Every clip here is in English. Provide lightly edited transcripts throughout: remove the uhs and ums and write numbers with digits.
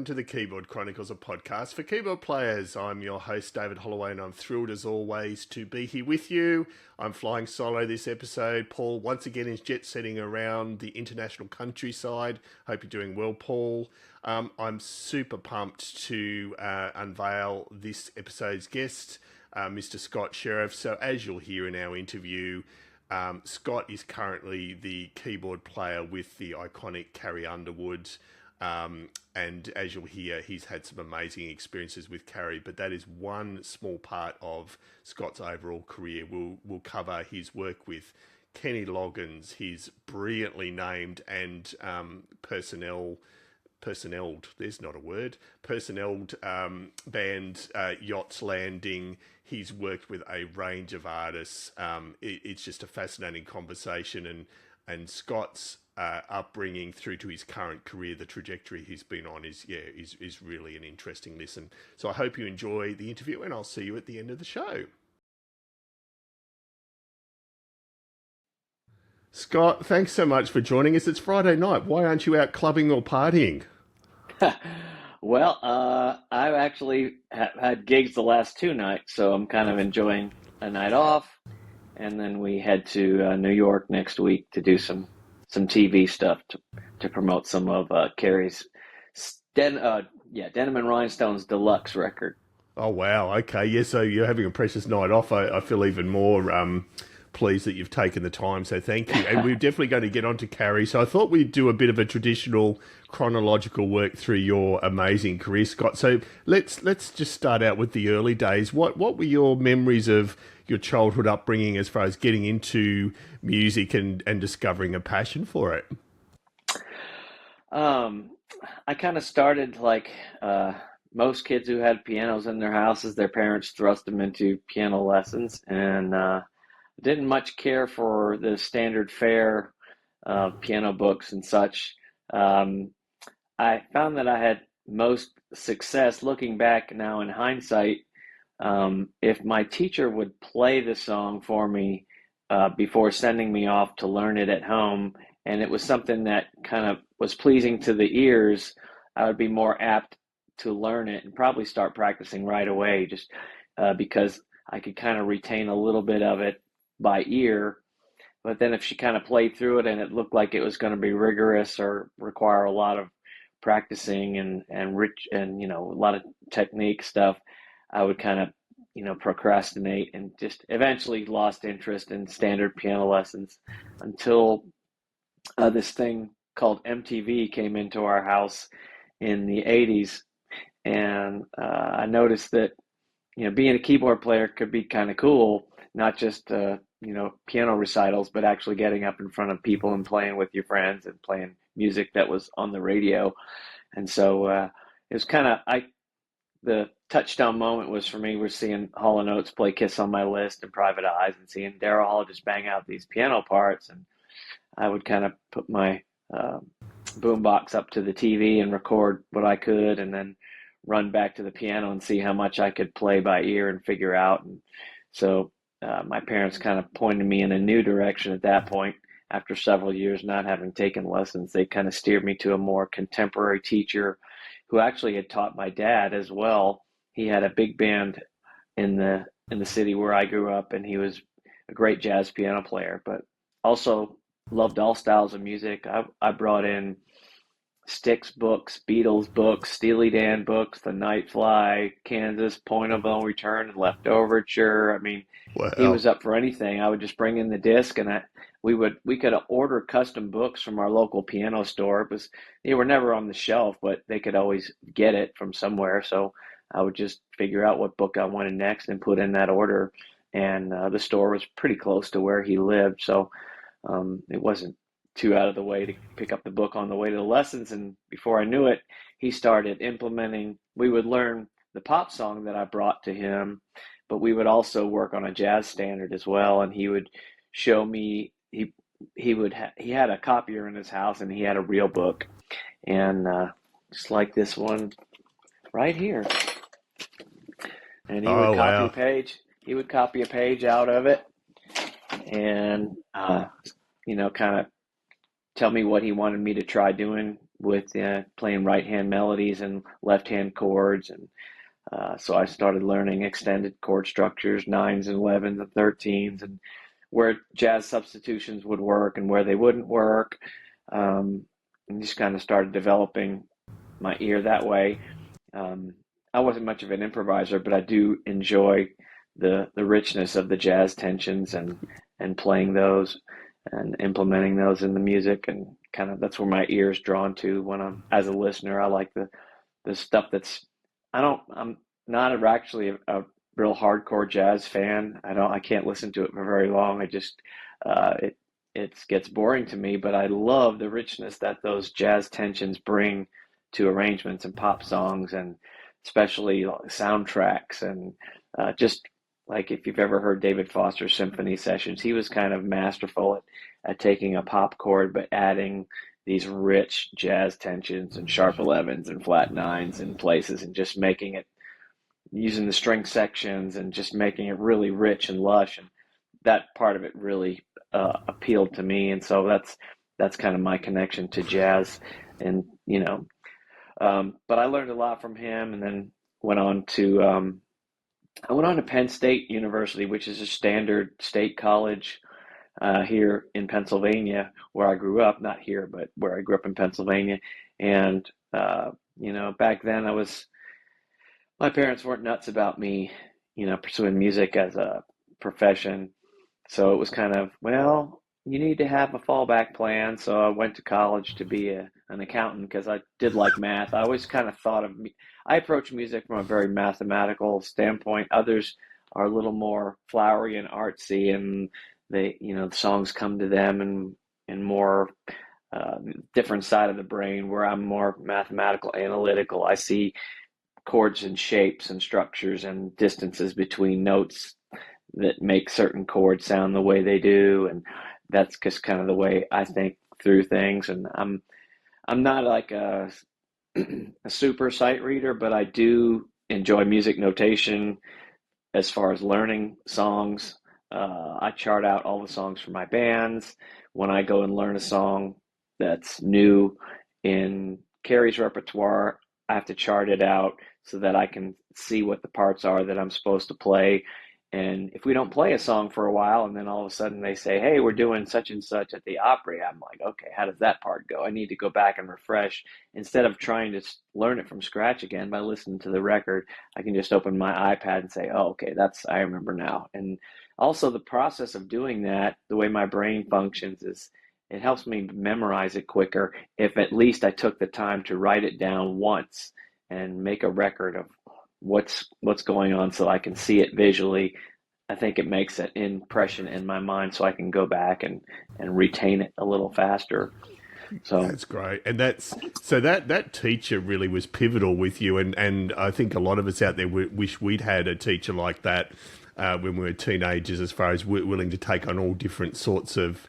to the Keyboard Chronicles, a podcast for keyboard players. I'm your host, David Holloway, and I'm thrilled as always to be here with you. I'm flying solo this episode. Paul once again is jet setting around the international countryside. Hope you're doing well, Paul. I'm super pumped to unveil this episode's guest, Mr. Scott Sheriff. So as you'll hear in our interview, Scott is currently the keyboard player with the iconic Carrie Underwood. And as you'll hear, he's had some amazing experiences with Carrie, but that is one small part of Scott's overall career. We'll cover his work with Kenny Loggins, his brilliantly named and personnelled band, Yachts Landing. He's worked with a range of artists. It's just a fascinating conversation, and Scott's upbringing through to his current career, the trajectory he's been on is really an interesting listen. So I hope you enjoy the interview, and I'll see you at the end of the show. Scott, thanks so much for joining us. It's Friday night. Why aren't you out clubbing or partying? Well, I've actually had gigs the last two nights, so I'm kind of enjoying a night off. And then we head to New York next week to do some TV stuff to promote some of Carrie's Denim and Rhinestones deluxe record. Oh, wow. Okay. Yeah, so you're having a precious night off. I feel even more pleased that you've taken the time, so thank you. And we're definitely going to get on to Carrie. So I thought we'd do a bit of a traditional chronological work through your amazing career, Scott. So let's just start out with the early days. What were your memories of your childhood upbringing as far as getting into music and discovering a passion for it? I kind of started like most kids who had pianos in their houses. Their parents thrust them into piano lessons, and didn't much care for the standard fare piano books and such. I found that I had most success looking back now in hindsight. If my teacher would play the song for me before sending me off to learn it at home, and it was something that kind of was pleasing to the ears, I would be more apt to learn it and probably start practicing right away, just because I could kind of retain a little bit of it by ear. But then if she kind of played through it and it looked like it was going to be rigorous or require a lot of practicing and rich and a lot of technique stuff, I would kind of procrastinate and just eventually lost interest in standard piano lessons until this thing called MTV came into our house in the 80s. And I noticed that being a keyboard player could be kind of cool, not just piano recitals, but actually getting up in front of people and playing with your friends and playing music that was on the radio. And so it was kind of the touchdown moment was for me was seeing Hall & Oates play Kiss on My List and Private Eyes, and seeing Daryl Hall just bang out these piano parts. And I would kind of put my boombox up to the TV and record what I could, and then run back to the piano and see how much I could play by ear and figure out. And so my parents kind of pointed me in a new direction at that point. After several years not having taken lessons, they kind of steered me to a more contemporary teacher who actually had taught my dad as well. He had a big band in the city where I grew up, and he was a great jazz piano player, but also loved all styles of music. I brought in Styx books, Beatles books, Steely Dan books, The Night Fly, Kansas, Point of No Return, Left Overture. I mean, Wow. He was up for anything. I would just bring in the disc, and we could order custom books from our local piano store. They were never on the shelf, but they could always get it from somewhere. So I would just figure out what book I wanted next and put in that order. And the store was pretty close to where he lived, so it wasn't too out of the way to pick up the book on the way to the lessons. And before I knew it, he started implementing. We would learn the pop song that I brought to him, but we would also work on a jazz standard as well. And he would show me. He had a copier in his house, and he had a real book, and just like this one right here. And he would copy a page. He would copy a page out of it, and kind of tell me what he wanted me to try doing with playing right hand melodies and left hand chords, and so I started learning extended chord structures, nines and 11s and 13s, and where jazz substitutions would work and where they wouldn't work, and just kind of started developing my ear that way. Um, I wasn't much of an improviser, but I do enjoy the richness of the jazz tensions and playing those and implementing those in the music, and kind of that's where my ear is drawn to when I'm as a listener. I like the stuff that's I'm not actually a real hardcore jazz fan. I can't listen to it for very long. I just it gets boring to me, but I love the richness that those jazz tensions bring to arrangements and pop songs, and especially soundtracks, and just like if you've ever heard David Foster's symphony sessions, he was kind of masterful at taking a pop chord but adding these rich jazz tensions and sharp 11s and flat nines in places, and just making it, using the string sections and just making it really rich and lush. And that part of it really appealed to me, and so that's kind of my connection to jazz. And but I learned a lot from him, and then went on to I went on to Penn State University, which is a standard state college here in Pennsylvania, where I grew up. Not here, but where I grew up in Pennsylvania. And back then my parents weren't nuts about me, pursuing music as a profession. So it was kind of, well, you need to have a fallback plan. So I went to college to be an accountant because I did like math. I always kind of thought of me, I approach music from a very mathematical standpoint. Others are a little more flowery and artsy, and the songs come to them and more different side of the brain, where I'm more mathematical, analytical. I see chords and shapes and structures and distances between notes that make certain chords sound the way they do, and that's just kind of the way I think through things. And I'm not like a super sight reader, but I do enjoy music notation as far as learning songs. I chart out all the songs for my bands. When I go and learn a song that's new in Carrie's repertoire, I have to chart it out so that I can see what the parts are that I'm supposed to play. And if we don't play a song for a while, and then all of a sudden they say, "Hey, we're doing such and such at the Opry," I'm like, "Okay, how does that part go?" I need to go back and refresh instead of trying to learn it from scratch again by listening to the record. I can just open my iPad and say, "Oh, okay, I remember now." And also the process of doing that, the way my brain functions is it helps me memorize it quicker if at least I took the time to write it down once and make a record of what's going on so I can see it visually. I think it makes an impression in my mind so I can go back and retain it a little faster. So That's great, and that teacher really was pivotal with you, and I think a lot of us out there wish we'd had a teacher like that when we were teenagers, as far as willing to take on all different sorts of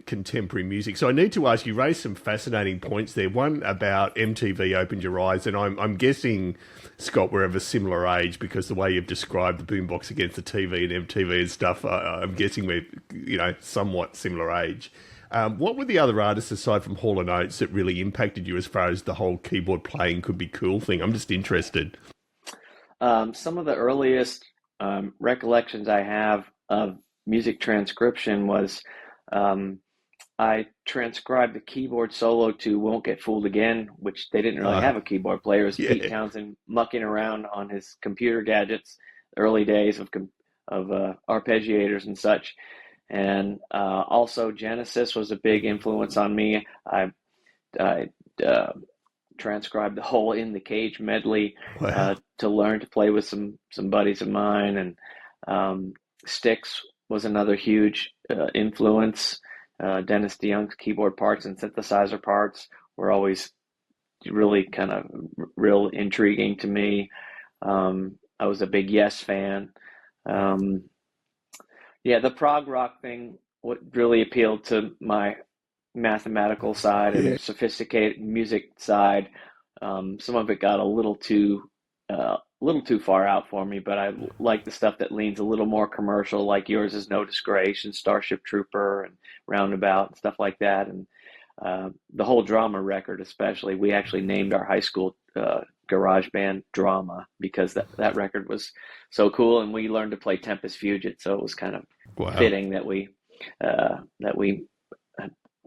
contemporary music. So I need to ask, you raised some fascinating points there. One about MTV opened your eyes, and I'm guessing, Scott, we're of a similar age, because the way you've described the boombox against the TV and MTV and stuff, I'm guessing we're somewhat similar age. What were the other artists aside from Hall & Oates that really impacted you as far as the whole keyboard playing could be cool thing? I'm just interested. some of the earliest recollections I have of music transcription was um, I transcribed the keyboard solo to "Won't Get Fooled Again," which they didn't really Uh, have a keyboard player. It was Pete yeah, Townsend mucking around on his computer gadgets, early days of arpeggiators and such. And also Genesis was a big influence on me. I uh, transcribed the whole "In the Cage" medley wow. to learn to play with some buddies of mine, and Styx was another huge influence. Dennis DeYoung's keyboard parts and synthesizer parts were always really kind of real intriguing to me. I was a big Yes fan. Um, yeah, the prog rock thing what really appealed to my mathematical side Yeah. and sophisticated music side. Some of it got a little too far out for me, but I like the stuff that leans a little more commercial, like Yours Is No Disgrace and Starship Trooper and Roundabout and stuff like that. And the whole drama record, especially. We actually named our high school garage band Drama because that record was so cool, and we learned to play Tempest Fugit, so it was kind of Wow. fitting that we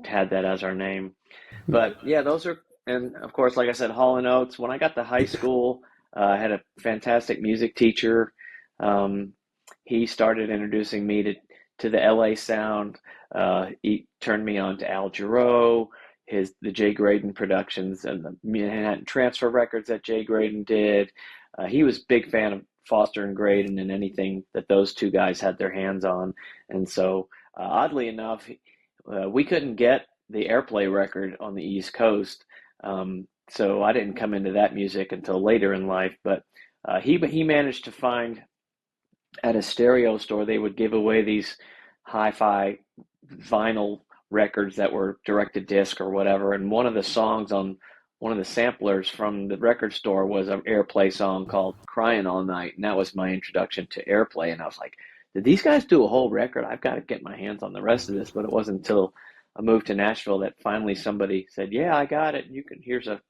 had that as our name. But yeah, those are, and of course, like I said, Hall and Oates. When I got to high school, I had a fantastic music teacher. Um, he started introducing me to the LA sound. He turned me on to Al Jarreau, the Jay Graydon productions, and the Manhattan Transfer records that Jay Graydon did. He was a big fan of Foster and Graydon and anything that those two guys had their hands on. And so, oddly enough, we couldn't get the Airplay record on the East Coast. So I didn't come into that music until later in life. But he managed to find at a stereo store, they would give away these hi-fi vinyl records that were direct to disc or whatever. And one of the songs on one of the samplers from the record store was an Airplay song called Crying All Night. And that was my introduction to Airplay. And I was like, did these guys do a whole record? I've got to get my hands on the rest of this. But it wasn't until I moved to Nashville that finally somebody said, yeah, I got it. Here's a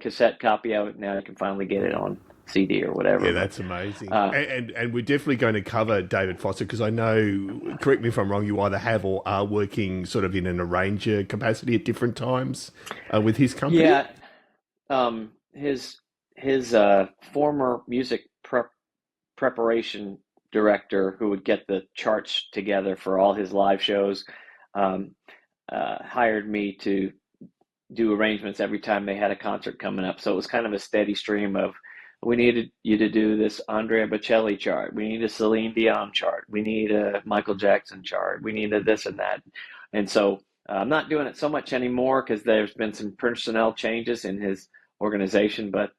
cassette copy of it. Now you can finally get it on CD or whatever. Yeah, that's amazing. And we're definitely going to cover David Foster because I know, correct me if I'm wrong, you either have or are working sort of in an arranger capacity at different times with his company. Yeah, his former music preparation director, who would get the charts together for all his live shows, hired me to do arrangements every time they had a concert coming up. So it was kind of a steady stream of, we needed you to do this Andrea Bocelli chart. We need a Celine Dion chart. We need a Michael Jackson chart. We need a this and that. And so I'm not doing it so much anymore because there's been some personnel changes in his organization. But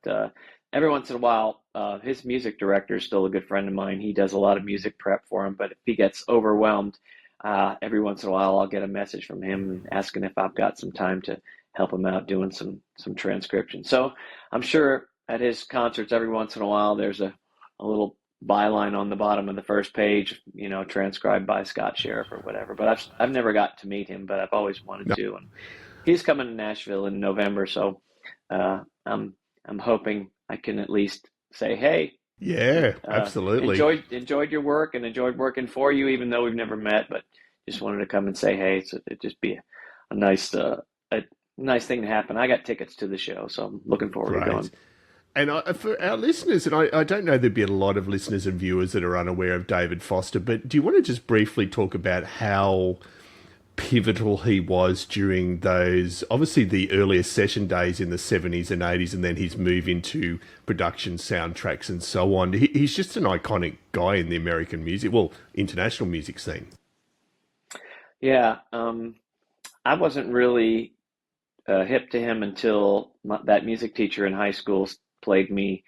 every once in a while, his music director is still a good friend of mine. He does a lot of music prep for him. But if he gets overwhelmed, every once in a while, I'll get a message from him asking if I've got some time to help him out doing some transcription. So I'm sure at his concerts, every once in a while, there's a little byline on the bottom of the first page, transcribed by Scott Sheriff or whatever. But I've never got to meet him, but I've always wanted to. And he's coming to Nashville in November, so I'm hoping I can at least say, hey, yeah, absolutely. Enjoyed your work and enjoyed working for you, even though we've never met. But just wanted to come and say, hey, so it'd just be a nice thing to happen. I got tickets to the show, so I'm looking forward to going. And for our listeners, and I don't know there'd be a lot of listeners and viewers that are unaware of David Foster, but do you want to just briefly talk about how pivotal he was during those, obviously the earliest session days in the 70s and 80s, and then his move into production soundtracks and so on? He's just an iconic guy in the American music, international music scene. Yeah, I wasn't really hip to him until that music teacher in high school played me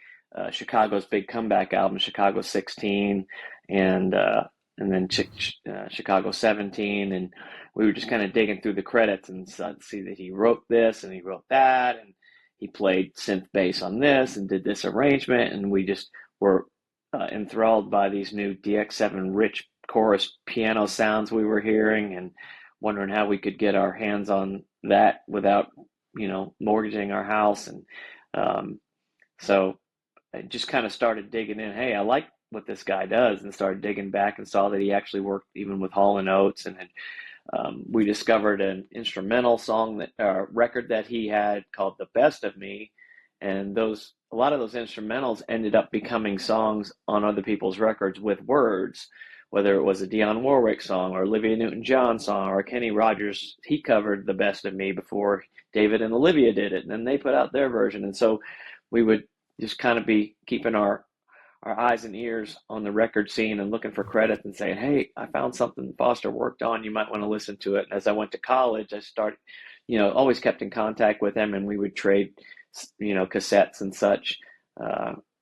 Chicago's big comeback album, Chicago 16, and then Chicago 17, and we were just kind of digging through the credits and see that he wrote this and he wrote that, and he played synth bass on this and did this arrangement, and we just were enthralled by these new DX7 rich chorus piano sounds we were hearing, and wondering how we could get our hands on that without, mortgaging our house. And so I just kind of started digging in. Hey, I like what this guy does, and started digging back and saw that he actually worked even with Hall and Oates. And we discovered an instrumental song record that he had called "The Best of Me," and a lot of those instrumentals ended up becoming songs on other people's records with words. Whether it was a Dionne Warwick song or Olivia Newton-John song or Kenny Rogers, he covered "The Best of Me" before David and Olivia did it, and then they put out their version. And so we would just kind of be keeping our eyes and ears on the record scene and looking for credits and saying, hey, I found something Foster worked on. You might want to listen to it. And as I went to college, I started, always kept in contact with him, and we would trade, cassettes and such.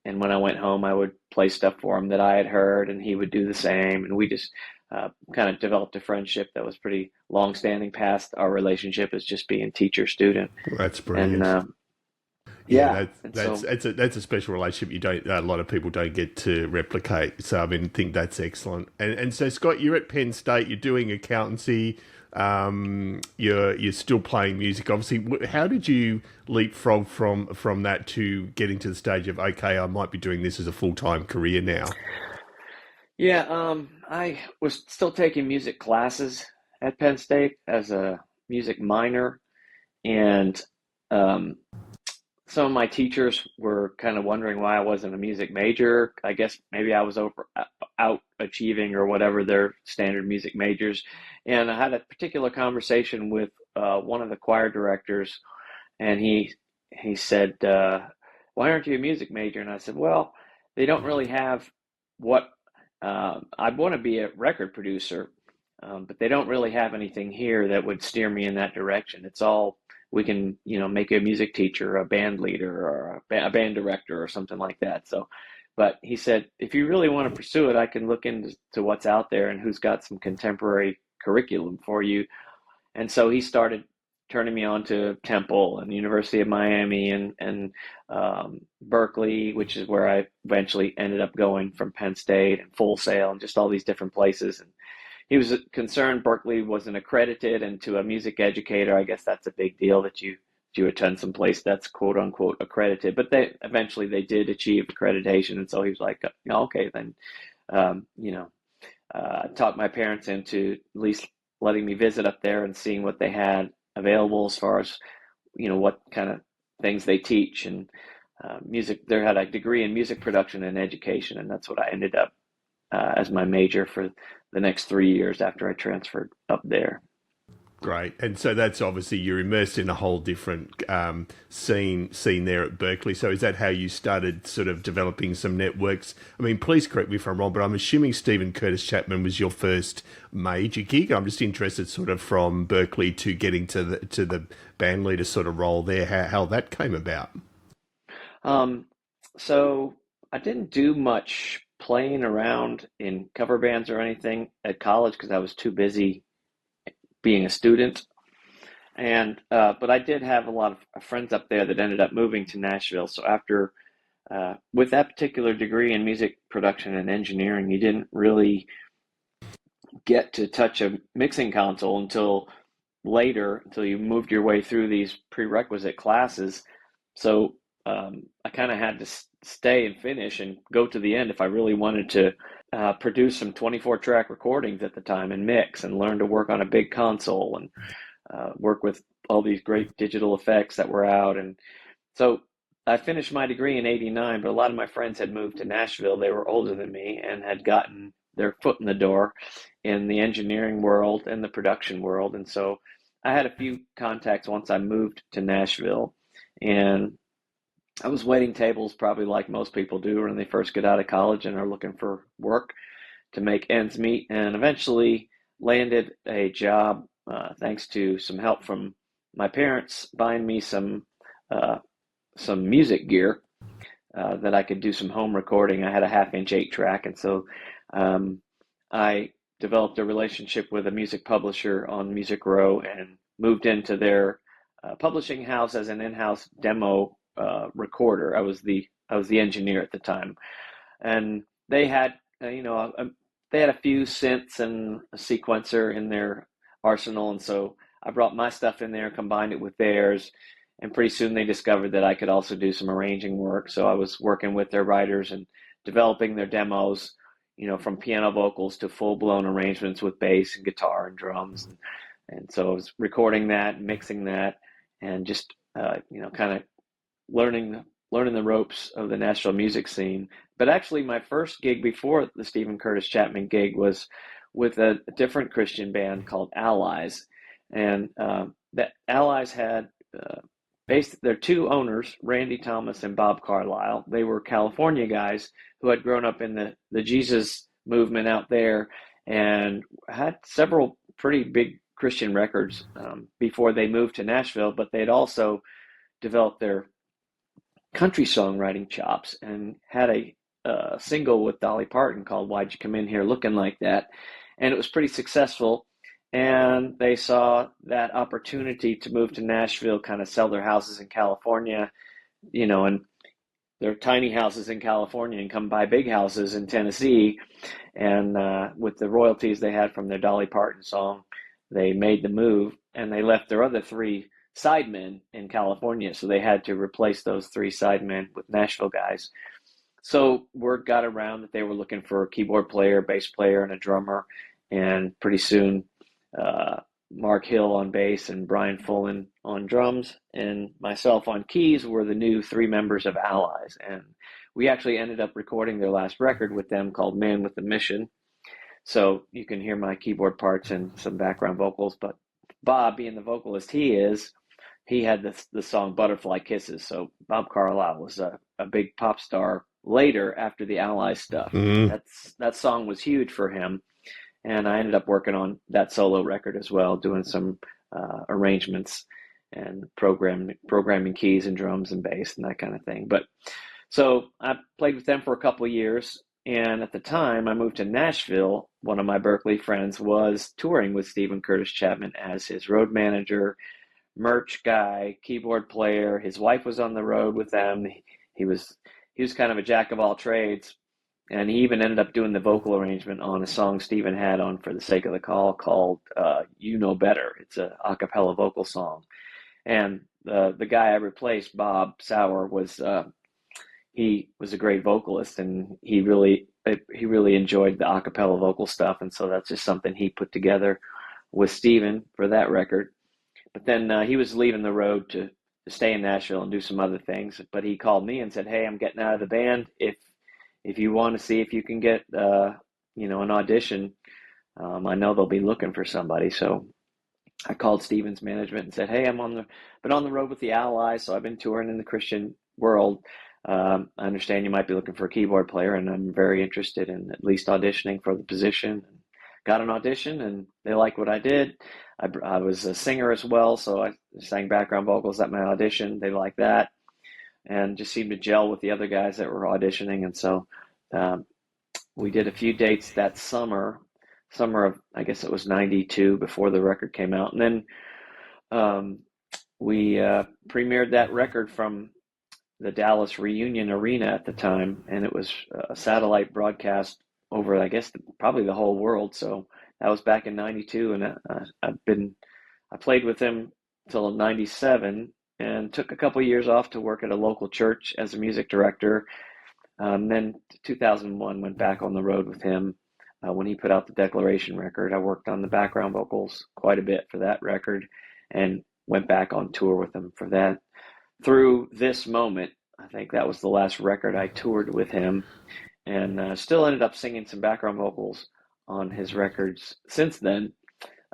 And when I went home, I would play stuff for him that I had heard, and he would do the same. And we just kind of developed a friendship that was pretty long-standing past our relationship as just being teacher-student. That's brilliant. And, that's a special relationship a lot of people don't get to replicate. So I think that's excellent. And so Scott, you're at Penn State, you're doing accountancy. you're still playing music. Obviously, how did you leapfrog from that to getting to the stage of, okay, I might be doing this as a full-time career now? Yeah, I was still taking music classes at Penn State as a music minor, and um, some of my teachers were kind of wondering why I wasn't a music major. I guess maybe I was out achieving or whatever their standard music majors. And I had a particular conversation with one of the choir directors, and he said, "Why aren't you a music major?" And I said, "Well, they don't really have what I want to be a record producer, but they don't really have anything here that would steer me in that direction. It's all we can, make a music teacher, a band leader, or a band director, or something like that." So, but he said, if you really want to pursue it, I can look into what's out there and who's got some contemporary curriculum for you. And so he started turning me on to Temple and the University of Miami and Berklee, which is where I eventually ended up going from Penn State, and Full Sail, and just all these different places. And he was concerned Berklee wasn't accredited, and to a music educator, I guess that's a big deal that you attend some place that's quote unquote accredited. But they eventually they did achieve accreditation, and so he was like, okay, then um, you know talked my parents into at least letting me visit up there and seeing what they had available as far as what kind of things they teach, and music. They had a degree in music production and education, and that's what I ended up as my major for the next 3 years after I transferred up there. Great, and so that's obviously you're immersed in a whole different scene there at Berklee. So is that how you started sort of developing some networks? I mean, please correct me if I'm wrong, but I'm assuming Stephen Curtis Chapman was your first major gig. I'm just interested, sort of from Berklee to getting to the band leader sort of role there, how that came about. Um, so I didn't do much playing around in cover bands or anything at college because I was too busy being a student. And but I did have a lot of friends up there that ended up moving to Nashville. So after with that particular degree in music production and engineering, you didn't really get to touch a mixing console until later, until you moved your way through these prerequisite classes. So I kind of had to stay and finish and go to the end if I really wanted to produce some 24 track recordings at the time and mix and learn to work on a big console and work with all these great digital effects that were out. And so I finished my degree in '89, but a lot of my friends had moved to Nashville. They were older than me and had gotten their foot in the door in the engineering world and the production world. And so I had a few contacts once I moved to Nashville. And I was waiting tables probably like most people do when they first get out of college and are looking for work to make ends meet, and eventually landed a job thanks to some help from my parents buying me uh, some music gear that I could do some home recording. I had a half-inch 8 track, and so um, I developed a relationship with a music publisher on Music Row and moved into their publishing house as an in-house demo recorder. I was the engineer at the time, and they had they had a few synths and a sequencer in their arsenal, and so I brought my stuff in there, combined it with theirs, and pretty soon they discovered that I could also do some arranging work. So I was working with their writers and developing their demos, from piano vocals to full-blown arrangements with bass and guitar and drums, and so I was recording that, mixing that, and just kind of learning learning the ropes of the Nashville music scene. But actually, my first gig before the Stephen Curtis Chapman gig was with a different Christian band called Allies, and that Allies had based their two owners, Randy Thomas and Bob Carlisle. They were California guys who had grown up in the Jesus movement out there and had several pretty big Christian records before they moved to Nashville, but they'd also developed their country songwriting chops and had a single with Dolly Parton called "Why'd You Come In Here Looking Like That," and it was pretty successful. And they saw that opportunity to move to Nashville, kind of sell their houses in California, and their tiny houses in California, and come buy big houses in Tennessee. And with the royalties they had from their Dolly Parton song, they made the move and they left their other three sidemen in California. So they had to replace those three sidemen with Nashville guys. So word got around that they were looking for a keyboard player, bass player, and a drummer. And pretty soon, Mark Hill on bass and Brian Fullen on drums and myself on keys were the new three members of Allies. And we actually ended up recording their last record with them called Man with a Mission. So you can hear my keyboard parts and some background vocals. But Bob, being the vocalist he had the song Butterfly Kisses. So Bob Carlisle was a big pop star later after the Allies stuff. That song was huge for him. And I ended up working on that solo record as well, doing some arrangements and programming keys and drums and bass and that kind of thing. But so I played with them for a couple of years. And at the time I moved to Nashville, one of my Berklee friends was touring with Stephen Curtis Chapman as his road manager, merch guy, keyboard player. His wife was on the road with them. He was kind of a jack of all trades. And he even ended up doing the vocal arrangement on a song Stephen had on For the Sake of the Call called You Know Better. It's a cappella vocal song. And the guy I replaced, Bob Sauer, he was a great vocalist, and he really enjoyed the a cappella vocal stuff. And so that's just something he put together with Stephen for that record. But then he was leaving the road to stay in Nashville and do some other things. But he called me and said, "Hey, I'm getting out of the band. If you want to see if you can get an audition, I know they'll be looking for somebody." So I called Stephen's management and said, "Hey, been on the road with the Allies, so I've been touring in the Christian world. I understand you might be looking for a keyboard player, and I'm very interested in at least auditioning for the position." Got an audition, and they liked what I did. I was a singer as well, so I sang background vocals at my audition. They liked that, and just seemed to gel with the other guys that were auditioning. And so we did a few dates that summer of, I guess it was 92 before the record came out. And then we premiered that record from the Dallas Reunion Arena at the time, and it was a satellite broadcast over, I guess, probably the whole world. So that was back in 92, and I played with him till 97 and took a couple of years off to work at a local church as a music director. Then 2001 went back on the road with him when he put out the Declaration record. I worked on the background vocals quite a bit for that record and went back on tour with him for that. Through this moment, I think that was the last record I toured with him, and still ended up singing some background vocals on his records since then.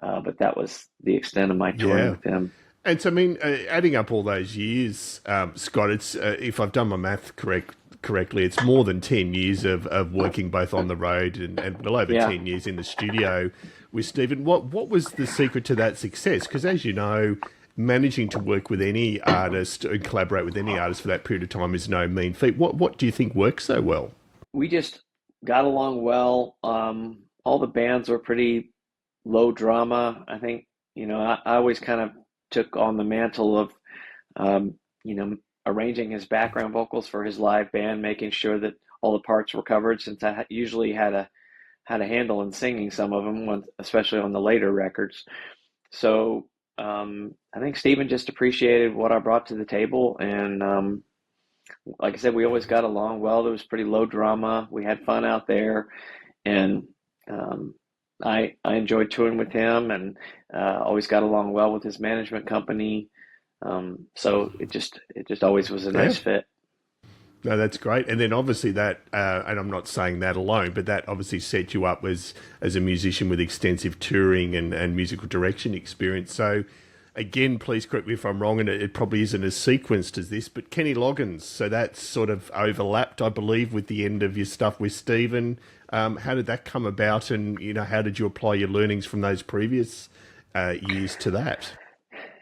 But that was the extent of my touring with him. And so, I mean, adding up all those years, Scott, it's if I've done my math correctly, it's more than 10 years of working both on the road and well over 10 years in the studio with Stephen. What was the secret to that success? Because as you know, managing to work with any artist and collaborate with any artist for that period of time is no mean feat. What do you think works so well? We just got along well. All the bands were pretty low drama. I think, I always kind of took on the mantle of, arranging his background vocals for his live band, making sure that all the parts were covered, since I usually had a handle in singing some of them, especially on the later records. So I think Stephen just appreciated what I brought to the table, and like I said, we always got along well. There was pretty low drama. We had fun out there, and I enjoyed touring with him, and always got along well with his management company. So it just always was a nice fit. No, that's great. And then obviously that, and I'm not saying that alone, but that obviously set you up as a musician with extensive touring and musical direction experience. So again, please correct me if I'm wrong, and it probably isn't as sequenced as this, but Kenny Loggins, so that's sort of overlapped, I believe, with the end of your stuff with Stephen. How did that come about, and how did you apply your learnings from those previous years to that?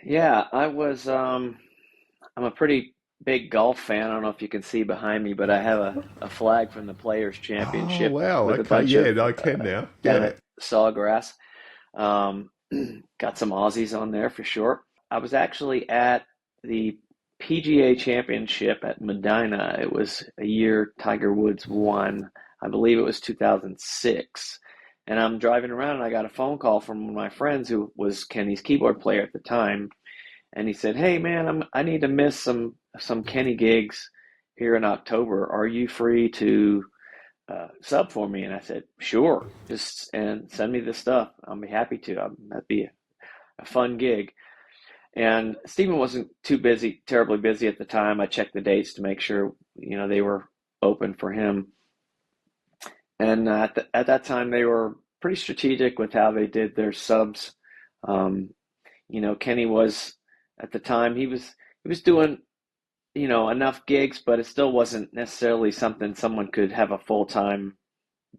Yeah, I'm a pretty big golf fan. I don't know if you can see behind me, but I have a flag from the Players Championship. Oh, wow. With okay, a bunch yeah, of, I can now. Yeah. Sawgrass. Got some Aussies on there for sure. I was actually at the PGA Championship at Medina. It was a year Tiger Woods won. I believe it was 2006. And I'm driving around and I got a phone call from one of my friends who was Kenny's keyboard player at the time. And he said, "Hey man, I need to miss some Kenny gigs here in October. Are you free to sub for me?" And I said, "Sure, just and send me the stuff. I'll be happy to. That'd be a fun gig." And Stephen wasn't too busy, terribly busy at the time. I checked the dates to make sure, they were open for him. And at that time, they were pretty strategic with how they did their subs. Um, Kenny was at the time he was doing enough gigs, but it still wasn't necessarily something someone could have a full-time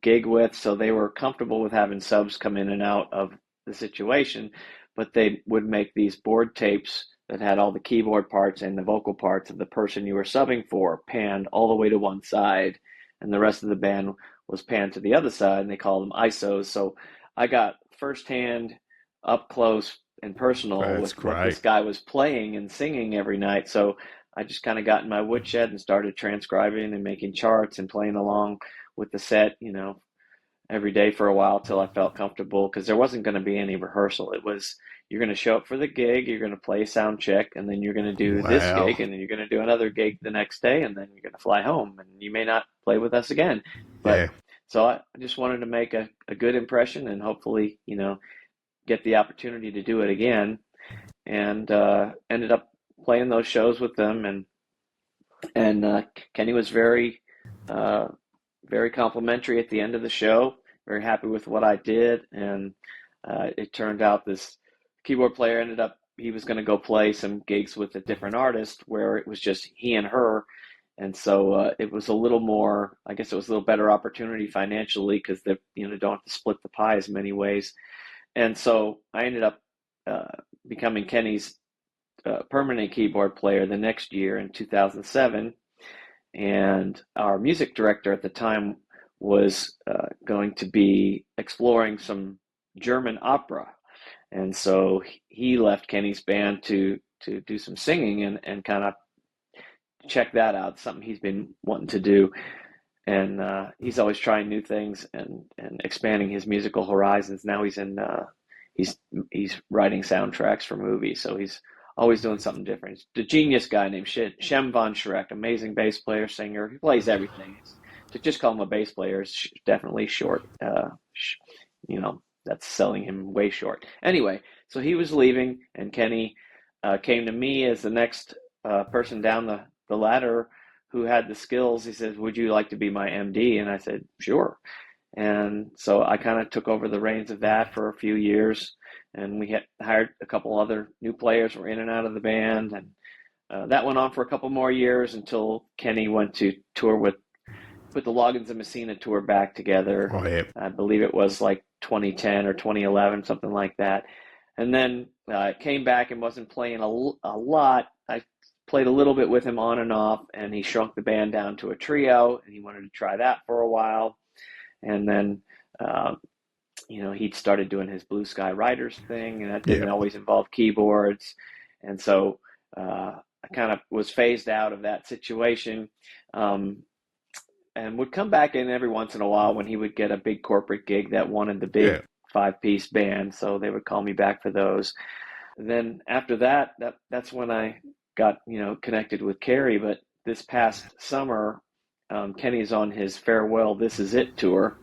gig with. So they were comfortable with having subs come in and out of the situation, but they would make these board tapes that had all the keyboard parts and the vocal parts of the person you were subbing for panned all the way to one side, and the rest of the band was panned to the other side, and they called them ISOs. So I got firsthand, up close and personal That's with what this great. guy was playing and singing every night. So I just kind of got in my woodshed and started transcribing and making charts and playing along with the set, every day for a while till I felt comfortable, because there wasn't going to be any rehearsal. It was, you're going to show up for the gig, you're going to play sound check, and then you're going to do this Wow. gig, and then you're going to do another gig the next day, and then you're going to fly home, and you may not play with us again. But Yeah. so I just wanted to make a good impression and hopefully, get the opportunity to do it again. And ended up playing those shows with them, and Kenny was uh, very complimentary at the end of the show, very happy with what I did. And it turned out this keyboard player ended up, he was going to go play some gigs with a different artist where it was just he and her. And so it was a little more, I guess it was a little better opportunity financially, because they, don't have to split the pie as many ways. And so I ended up uh, becoming Kenny's permanent keyboard player the next year in 2007. And our music director at the time was going to be exploring some German opera, and so he left Kenny's band to do some singing and kind of check that out. Something he's been wanting to do, and he's always trying new things and expanding his musical horizons. Now he's he's writing soundtracks for movies, so he's always doing something different. He's a genius guy named Shem von Schreck, amazing bass player, singer. He plays everything. To just call him a bass player is definitely short. That's selling him way short. Anyway, so he was leaving, and Kenny came to me as the next person down the ladder who had the skills. He says, "Would you like to be my MD?" And I said, "Sure." And so I kind of took over the reins of that for a few years, and we had hired a couple other new players who were in and out of the band, and that went on for a couple more years until Kenny went to tour with put the Loggins and Messina tour back together. Oh, yeah. I believe it was like 2010 or 2011, something like that. And then came back and wasn't playing a lot. I played a little bit with him on and off, and he shrunk the band down to a trio, and he wanted to try that for a while. And then, he'd started doing his Blue Sky Riders thing, and that Yeah. didn't always involve keyboards. And so I kind of was phased out of that situation. Um, and would come back in every once in a while when he would get a big corporate gig that wanted the big Yeah. five-piece band, so they would call me back for those. And then after that's when I got connected with Carrie. But this past summer, Kenny's on his farewell "This Is It" tour,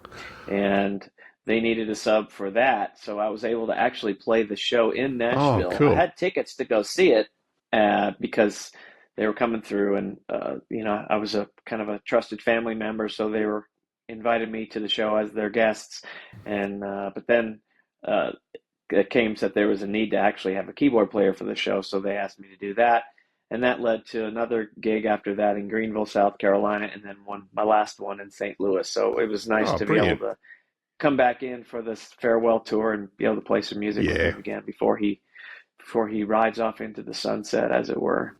and they needed a sub for that, so I was able to actually play the show in Oh, Nashville. I cool. had tickets to go see it because they were coming through, and I was a kind of a trusted family member, so they were invited me to the show as their guests. And but then uh, it came that there was a need to actually have a keyboard player for the show, so they asked me to do that. And that led to another gig after that in Greenville, South Carolina, and then my last one in St. Louis. So it was nice Oh, to be able brilliant. to come back in for this farewell tour and be able to play some music with Yeah. him again before he rides off into the sunset, as it were.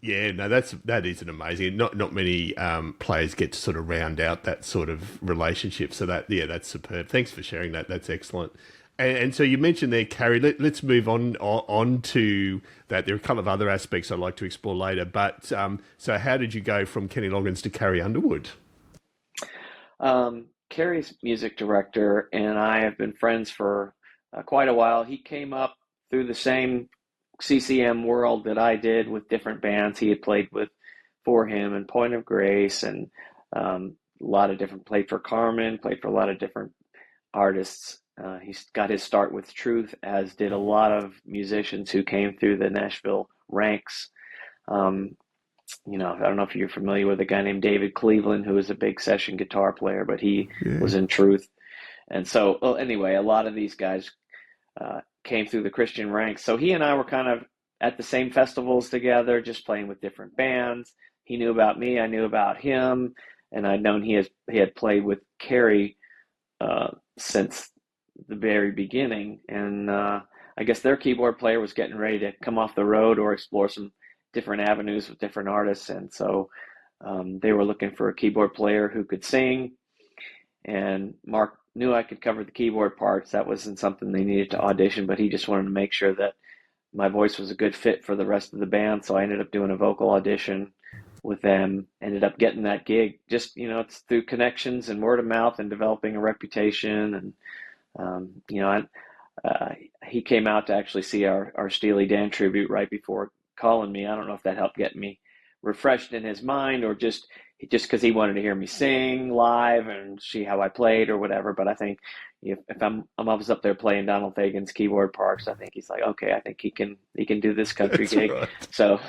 Yeah, no, that is an amazing. Not many players get to sort of round out that sort of relationship. So that's superb. Thanks for sharing that. That's excellent. And so you mentioned there, Carrie. Let's move on to that. There are a couple of other aspects I'd like to explore later. But so how did you go from Kenny Loggins to Carrie Underwood? Carrie's music director and I have been friends for quite a while. He came up through the same CCM world that I did with different bands. He had played with For Him and Point of Grace and a lot of different, played for Carmen, played for a lot of different artists. He's got his start with Truth, as did a lot of musicians who came through the Nashville ranks. Um, I don't know if you're familiar with a guy named David Cleveland, who is a big session guitar player, but he Yeah. was in Truth. And so, well, anyway, a lot of these guys came through the Christian ranks. So he and I were kind of at the same festivals together, just playing with different bands. He knew about me, I knew about him, and I'd known he had played with Carrie since the very beginning. And I guess their keyboard player was getting ready to come off the road or explore some different avenues with different artists. And so they were looking for a keyboard player who could sing. And Mark knew I could cover the keyboard parts. That wasn't something they needed to audition, but he just wanted to make sure that my voice was a good fit for the rest of the band. So I ended up doing a vocal audition with them, ended up getting that gig. Just, it's through connections and word of mouth and developing a reputation. And, he came out to actually see our Steely Dan tribute right before calling me. I don't know if that helped get me refreshed in his mind, or just because he wanted to hear me sing live and see how I played or whatever. But I think if I'm always up there playing Donald Fagen's keyboard parts, I think he's like, okay, I think he can do this country That's gig. right. So,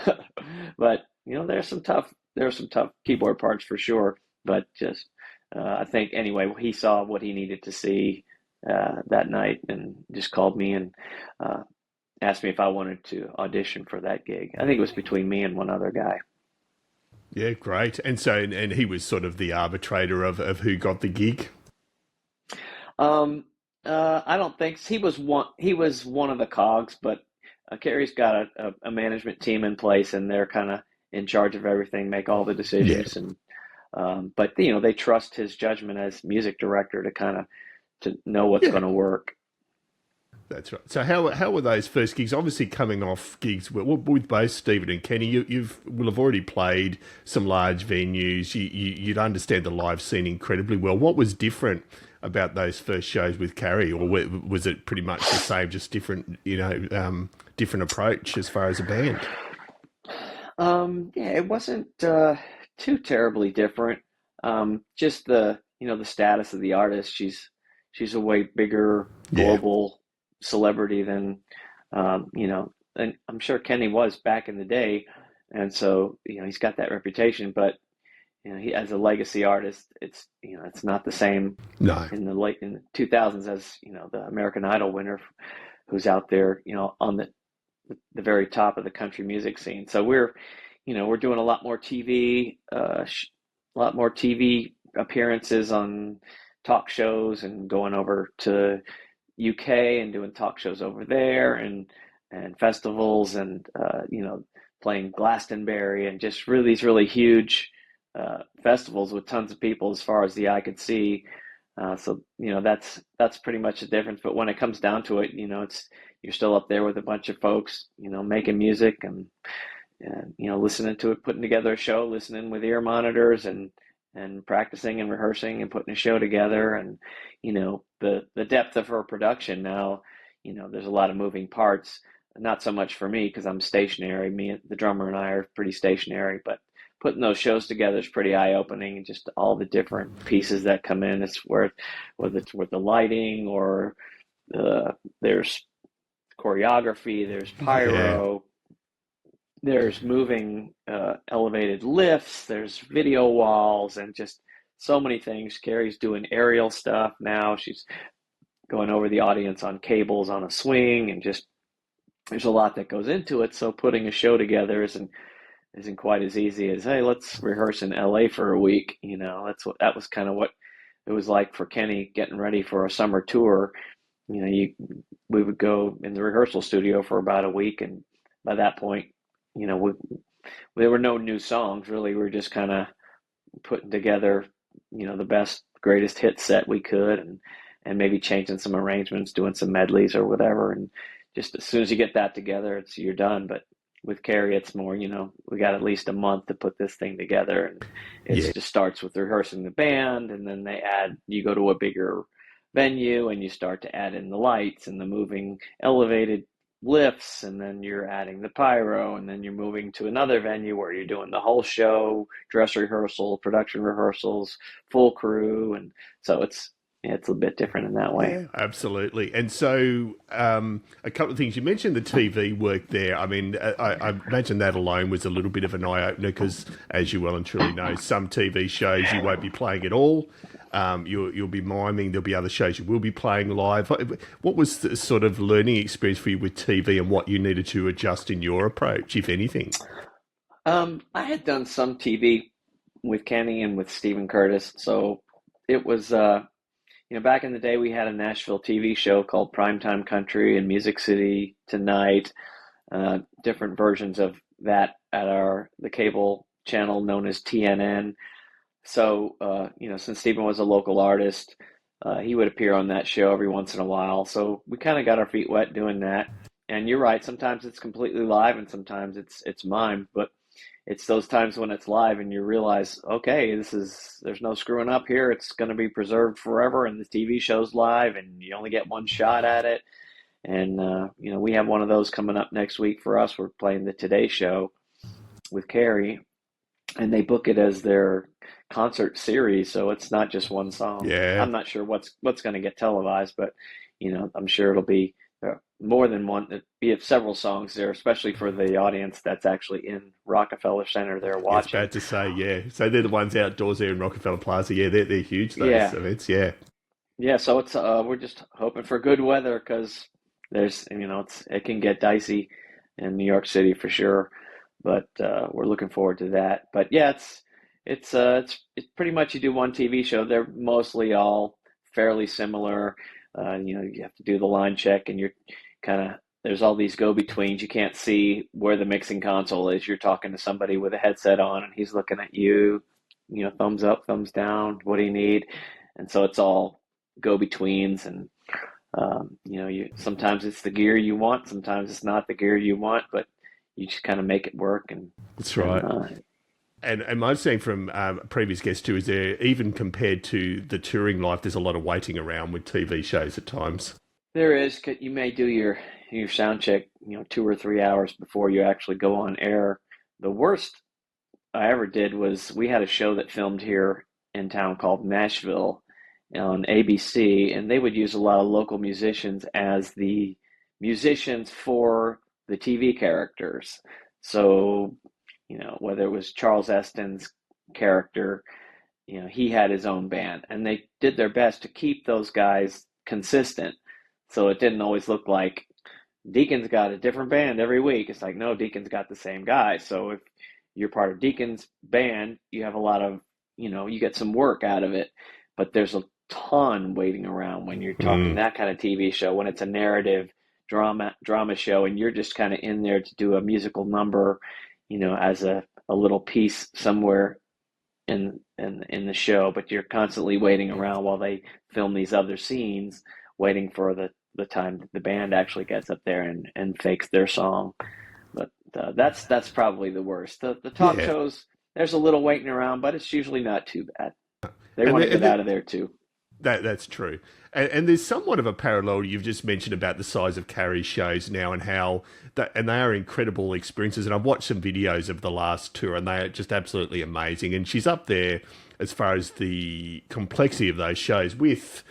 but there's some tough keyboard parts for sure. But just I think anyway, he saw what he needed to see that night and just called me and asked me if I wanted to audition for that gig. I think it was between me and one other guy. Yeah, great. And so, and he was sort of the arbitrator of who got the gig. I don't think he was one. He was one of the cogs, but Carrie's got a management team in place, and they're kind of in charge of everything, make all the Yeah, decisions, and but they trust his judgment as music director to kind of to know what's yeah, going to work. that's right. So how were those first gigs? Obviously, coming off gigs with both Stephen and Kenny, you will have already played some large venues. You'd understand the live scene incredibly well. What was different about those first shows with Carrie, or was it pretty much the same, just different? Different approach as far as a band. Yeah, it wasn't too terribly different. Just the status of the artist. She's a way bigger Yeah, global celebrity than and I'm sure Kenny was back in the day, and so he's got that reputation. But he, as a legacy artist, it's not the same no, in the 2000s as the American Idol winner who's out there on the very top of the country music scene. So we're doing a lot more TV, a lot more TV appearances on talk shows, and going over to UK and doing talk shows over there, and festivals, and playing Glastonbury, and just really these really huge festivals with tons of people as far as the eye could see. So that's pretty much the difference. But when it comes down to it, it's you're still up there with a bunch of folks, making music and listening to it, putting together a show, listening with ear monitors, and practicing and rehearsing and putting a show together. And the depth of her production now, there's a lot of moving parts. Not so much for me because I'm stationary. Me, the drummer, and I are pretty stationary, but putting those shows together is pretty eye-opening, and just all the different pieces that come in. It's whether it's with the lighting, or there's choreography, there's yeah, pyro, there's moving elevated lifts, there's video walls, and just so many things. Carrie's doing aerial stuff now. She's going over the audience on cables on a swing, and just there's a lot that goes into it. So putting a show together isn't quite as easy as, hey, let's rehearse in LA for a week. That was kind of what it was like for Kenny getting ready for a summer tour. We would go in the rehearsal studio for about a week, and by that point, there were no new songs really. We were just kind of putting together, the best, greatest hit set we could, and maybe changing some arrangements, doing some medleys or whatever. And just as soon as you get that together, you're done. But with Carrie, it's more, we got at least a month to put this thing together, and it Yeah. just starts with rehearsing the band, and then you go to a bigger venue, and you start to add in the lights and the moving elevated lifts, and then you're adding the pyro, and then you're moving to another venue where you're doing the whole show, dress rehearsal, production rehearsals, full crew, and so it's a bit different in that way. Yeah, absolutely. And so, a couple of things. You mentioned the TV work there. I mean, I imagine that alone was a little bit of an eye opener because, as you well and truly know, some TV shows you won't be playing at all. You'll be miming. There'll be other shows you will be playing live. What was the sort of learning experience for you with TV, and what you needed to adjust in your approach, if anything? I had done some TV with Kenny and with Stephen Curtis, so it was back in the day, we had a Nashville TV show called Primetime Country and Music City Tonight, different versions of that at the cable channel known as TNN. So, since Stephen was a local artist, he would appear on that show every once in a while. So we kind of got our feet wet doing that. And you're right, sometimes it's completely live and sometimes it's mimed, but it's those times when it's live and you realize, okay, there's no screwing up here. It's going to be preserved forever, and the TV show's live, and you only get one shot at it. And we have one of those coming up next week for us. We're playing the Today Show with Carrie, and they book it as their concert series, so it's not just one song. Yeah. I'm not sure what's going to get televised, but I'm sure it'll be more than one, be several songs there, especially for the audience that's actually in Rockefeller Center there Yeah, it's watching. bad to say, yeah. So they're the ones outdoors there in Rockefeller Plaza. Yeah, they're huge, those Yeah, events, yeah. yeah. So it's we're just hoping for good weather because it can get dicey in New York City for sure, but we're looking forward to that. But yeah, it's pretty much you do one TV show. They're mostly all fairly similar. You have to do the line check, and you're kind of there's all these go-betweens. You can't see where the mixing console is. You're talking to somebody with a headset on, and he's looking at you. Thumbs up, thumbs down. What do you need? And so it's all go-betweens, and you sometimes it's the gear you want, sometimes it's not the gear you want, but you just kind of make it work. And That's and right. And my understanding from previous guests too is there, even compared to the touring life, there's a lot of waiting around with TV shows at times. there is you may do your sound check 2 or 3 hours before you actually go on air. The worst I ever did was we had a show that filmed here in town called Nashville on ABC, and they would use a lot of local musicians as the musicians for the TV characters. So, whether it was Charles Eston's character, he had his own band, and they did their best to keep those guys consistent. So it didn't always look like Deacon's got a different band every week. It's like, no, Deacon's got the same guy. So if you're part of Deacon's band, you have a lot of, you get some work out of it. But there's a ton waiting around when you're talking Mm. that kind of TV show, when it's a narrative drama show, and you're just kind of in there to do a musical number, as a little piece somewhere in the show, but you're constantly waiting around while they film these other scenes, waiting for the time that the band actually gets up there and fakes their song. But that's probably the worst. The talk Yeah. shows, there's a little waiting around, but it's usually not too bad. They And, want to the, get and out the, of there too. that's true. And there's somewhat of a parallel you've just mentioned about the size of Carrie's shows now and how and they are incredible experiences. And I've watched some videos of the last tour and they are just absolutely amazing. And she's up there as far as the complexity of those shows with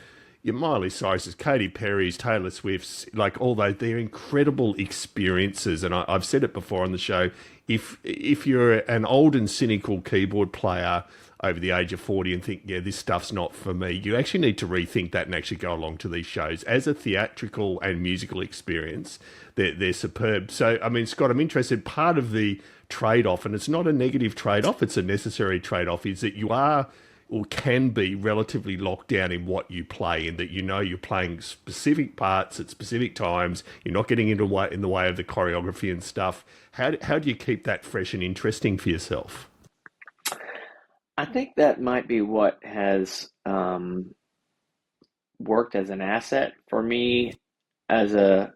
your Miley Cyrus's, Katy Perry's, Taylor Swift's, like all those, they're incredible experiences. And I've said it before on the show, if you're an old and cynical keyboard player over the age of 40 and think, yeah, this stuff's not for me, you actually need to rethink that and actually go along to these shows. As a theatrical and musical experience, they're superb. So, I mean, Scott, I'm interested, part of the trade-off, and it's not a negative trade-off, it's a necessary trade-off, is that you are or can be relatively locked down in what you play, in that you're playing specific parts at specific times, you're not getting in the way of the choreography and stuff. How do you keep that fresh and interesting for yourself? I think that might be what has worked as an asset for me as a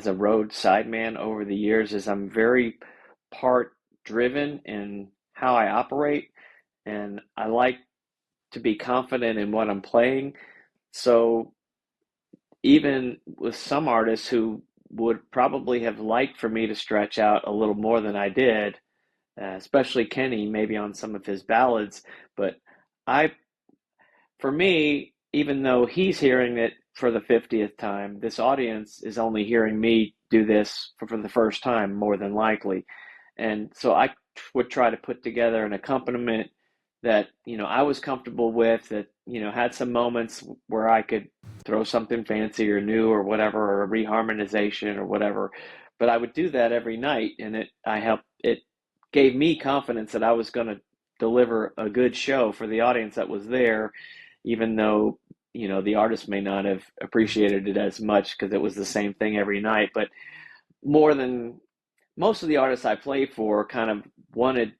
as a road sideman over the years is I'm very part driven in how I operate, and I like to be confident in what I'm playing. So even with some artists who would probably have liked for me to stretch out a little more than I did, especially Kenny, maybe on some of his ballads, but I, for me, even though he's hearing it for the 50th time, this audience is only hearing me do this for the first time, more than likely. And so I would try to put together an accompaniment that, I was comfortable with, that, had some moments where I could throw something fancy or new or whatever, or a reharmonization or whatever. But I would do that every night, and it gave me confidence that I was going to deliver a good show for the audience that was there, even though, the artist may not have appreciated it as much because it was the same thing every night. But more than most of the artists I play for kind of wanted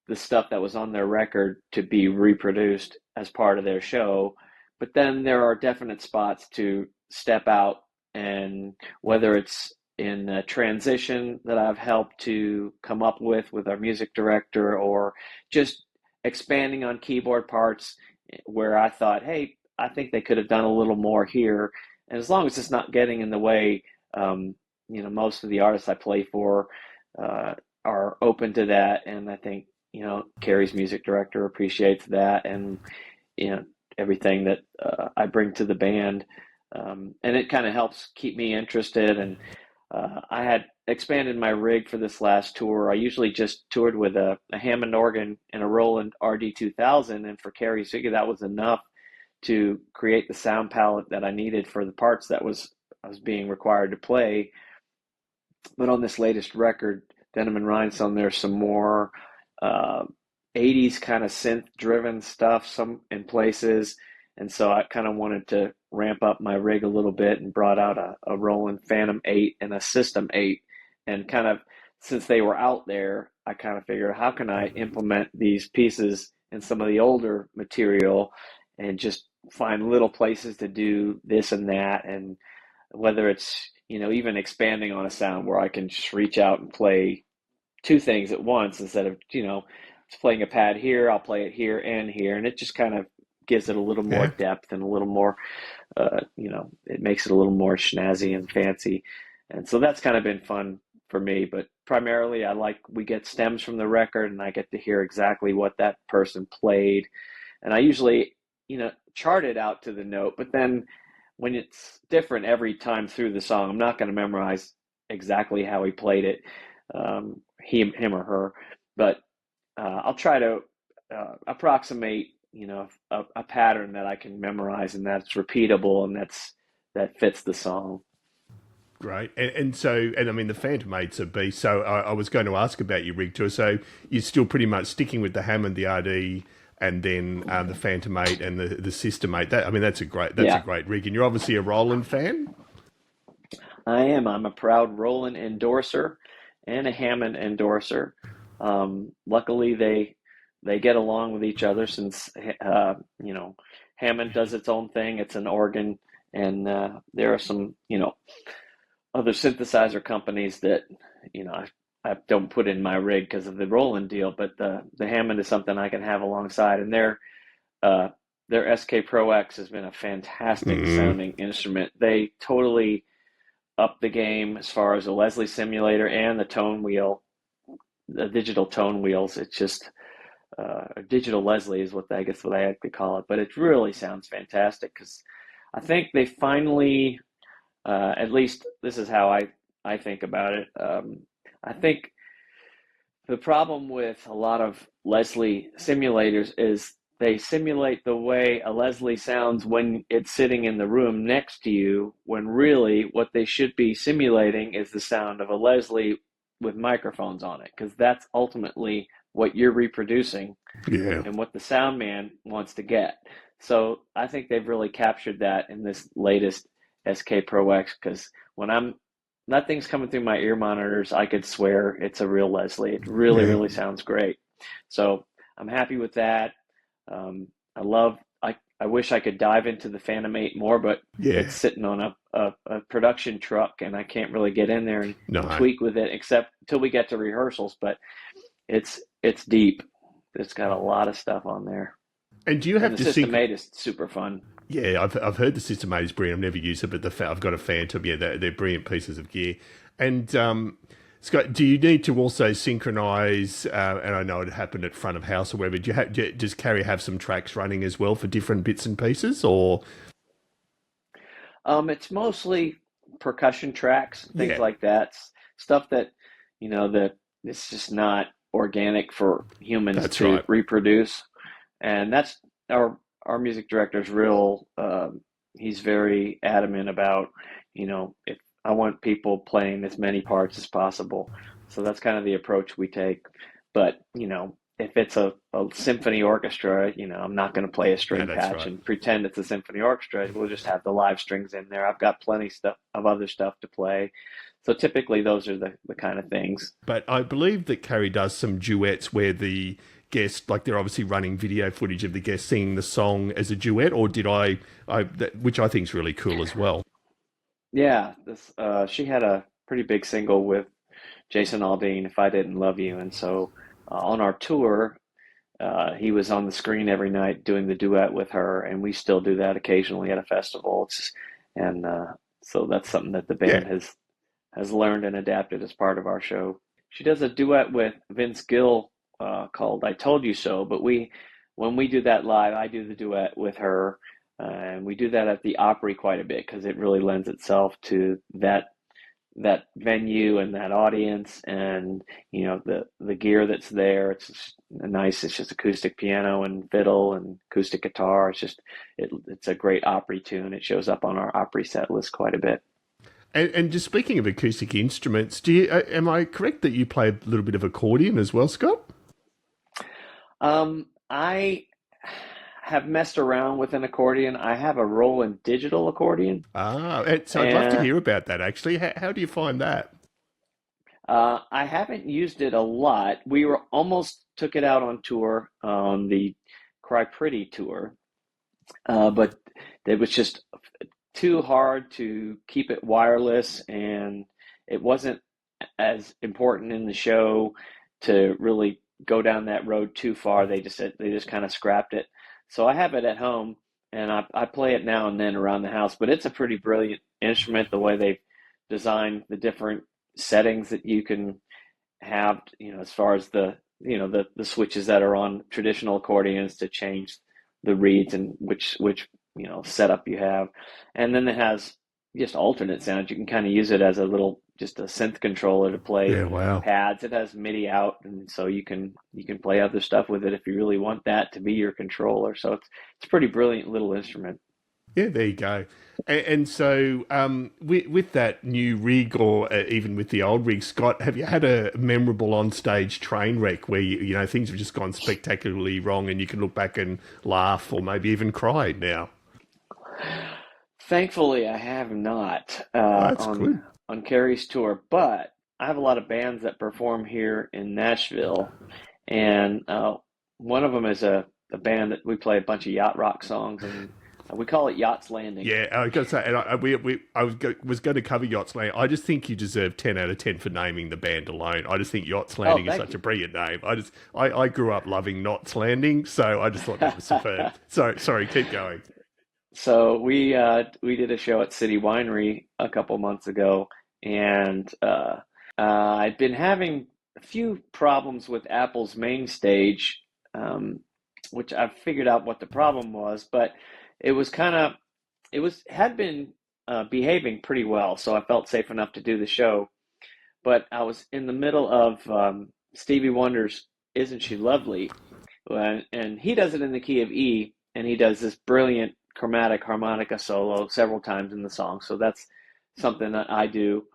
the stuff that was on their record to be reproduced as part of their show. But then there are definite spots to step out, and whether it's in a transition that I've helped to come up with our music director, or just expanding on keyboard parts where I thought, hey, I think they could have done a little more here. And as long as it's not getting in the way, most of the artists I play for are open to that. And I think, Carrie's music director appreciates that, and, everything that I bring to the band. And it kind of helps keep me interested. And I had expanded my rig for this last tour. I usually just toured with a Hammond organ and a Roland RD 2000, and for Carrie's figure, that was enough to create the sound palette that I needed for the parts I was being required to play. But on this latest record, Denim and Rhinestone, there's some more 80s kind of synth-driven stuff, some in places, and so I kind of wanted to ramp up my rig a little bit, and brought out a Roland Phantom 8 and a System 8, and kind of, since they were out there, I kind of figured, how can I implement these pieces in some of the older material, and just find little places to do this and that, and whether it's, even expanding on a sound where I can just reach out and play two things at once, instead of, playing a pad here, I'll play it here and here, and it just kind of gives it a little more depth, and a little more, it makes it a little more snazzy and fancy. And so that's kind of been fun for me. But primarily, we get stems from the record, and I get to hear exactly what that person played. And I usually, chart it out to the note, but then when it's different every time through the song, I'm not going to memorize exactly how he played it, him or her, but I'll try to approximate, a pattern that I can memorize, and that's repeatable, and that fits the song. Great. And I mean, the Phantom 8's a beast. So I was going to ask about your rig tour. So you're still pretty much sticking with the Hammond, the RD, and then the Phantom 8 and the System 8. That's a great rig. And you're obviously a Roland fan? I am. I'm a proud Roland endorser and a Hammond endorser. Luckily, they get along with each other, since Hammond does its own thing. It's an organ, and there are some other synthesizer companies that I don't put in my rig because of the Roland deal, but the Hammond is something I can have alongside, and their SK Pro X has been a fantastic sounding instrument. They totally up the game as far as the Leslie simulator and the tone wheel, the digital tone wheels. It's just a digital Leslie is what I like to call it, but it really sounds fantastic, because I think they finally, at least this is how I think about it. I think the problem with a lot of Leslie simulators is they simulate the way a Leslie sounds when it's sitting in the room next to you, when really what they should be simulating is the sound of a Leslie with microphones on it, because that's ultimately what you're reproducing and what the sound man wants to get. So I think they've really captured that in this latest SK Pro X, because when that thing's coming through my ear monitors, I could swear it's a real Leslie. It really, really sounds great. So I'm happy with that. I wish I could dive into the Phantom 8 more, but Yeah. it's sitting on a production truck, and I can't really get in there and No. tweak with it except until we get to rehearsals. But it's deep. It's got a lot of stuff on there, And do you and have the to System sync? 8 is super fun. Yeah, I've heard the System 8 is brilliant. I've never used it, but I've got a Phantom. Yeah, they're brilliant pieces of gear. And Scott, do you need to also synchronize? And I know it happened at front of house or whatever. Does Carrie have some tracks running as well for different bits and pieces, or It's mostly percussion tracks, things yeah, like that, stuff that that it's just not organic for humans that's to right. reproduce, and that's our music director's real. He's very adamant about if I want people playing as many parts as possible, so that's kind of the approach we take. But if it's a symphony orchestra, I'm not going to play a No, string that's patch right. and pretend it's a symphony orchestra. We'll just have the live strings in there. I've got plenty of other stuff to play. So typically those are the kind of things. But I believe that Carrie does some duets where the guest, like they're obviously running video footage of the guest singing the song as a duet, or did which I think is really cool as well. Yeah, this she had a pretty big single with Jason Aldean, "If I Didn't Love You," and so on our tour, he was on the screen every night doing the duet with her, and we still do that occasionally at a festival. And so that's something that the Yeah. band has learned and adapted as part of our show. She does a duet with Vince Gill called "I Told You So," but when we do that live, I do the duet with her, and we do that at the Opry quite a bit because it really lends itself to that venue and that audience, and the gear that's there. It's just nice. It's just acoustic piano and fiddle and acoustic guitar. It's a great Opry tune. It shows up on our Opry set list quite a bit. And just speaking of acoustic instruments, am I correct that you play a little bit of accordion as well, Scott? I have messed around with an accordion. I have a Roland digital accordion, So I'd love to and hear about that actually. How do you find that? I haven't used it a lot. We were almost took it out on tour on the Cry Pretty tour, but it was just too hard to keep it wireless, and it wasn't as important in the show to really go down that road too far. They just kind of scrapped it. So I have it at home, and I play it now and then around the house. But it's a pretty brilliant instrument the way they've designed the different settings that you can have. As far as the switches that are on traditional accordions to change the reeds and which setup you have, and then it has just alternate sounds. You can kind of use it as just a synth controller to play Yeah, wow. pads. It has MIDI out, and so you can play other stuff with it if you really want that to be your controller. So it's a pretty brilliant little instrument. Yeah, there you go. And so, with that new rig, or even with the old rig, Scott, have you had a memorable on-stage train wreck where things have just gone spectacularly wrong, and you can look back and laugh, or maybe even cry now? Thankfully, I have not Oh, that's on good. Carrie's tour, but I have a lot of bands that perform here in Nashville, and one of them is a band that we play a bunch of yacht rock songs, and we call it Yachts Landing. Yeah, I got to say, and was going to cover Yachts Landing. I just think you deserve 10 out of 10 for naming the band alone. I just think Yachts Oh, Landing is thank such you. a brilliant name. I grew up loving Knots Landing, so I just thought that was superb. Sorry, keep going. So we did a show at City Winery a couple months ago, and I'd been having a few problems with Apple's main stage, um, which I figured out what the problem was, but it was kind of had been behaving pretty well, so I felt safe enough to do the show. But I was in the middle of Stevie Wonder's "Isn't She Lovely," and he does it in the key of E, and he does this brilliant chromatic harmonica solo several times in the song. So that's something that I do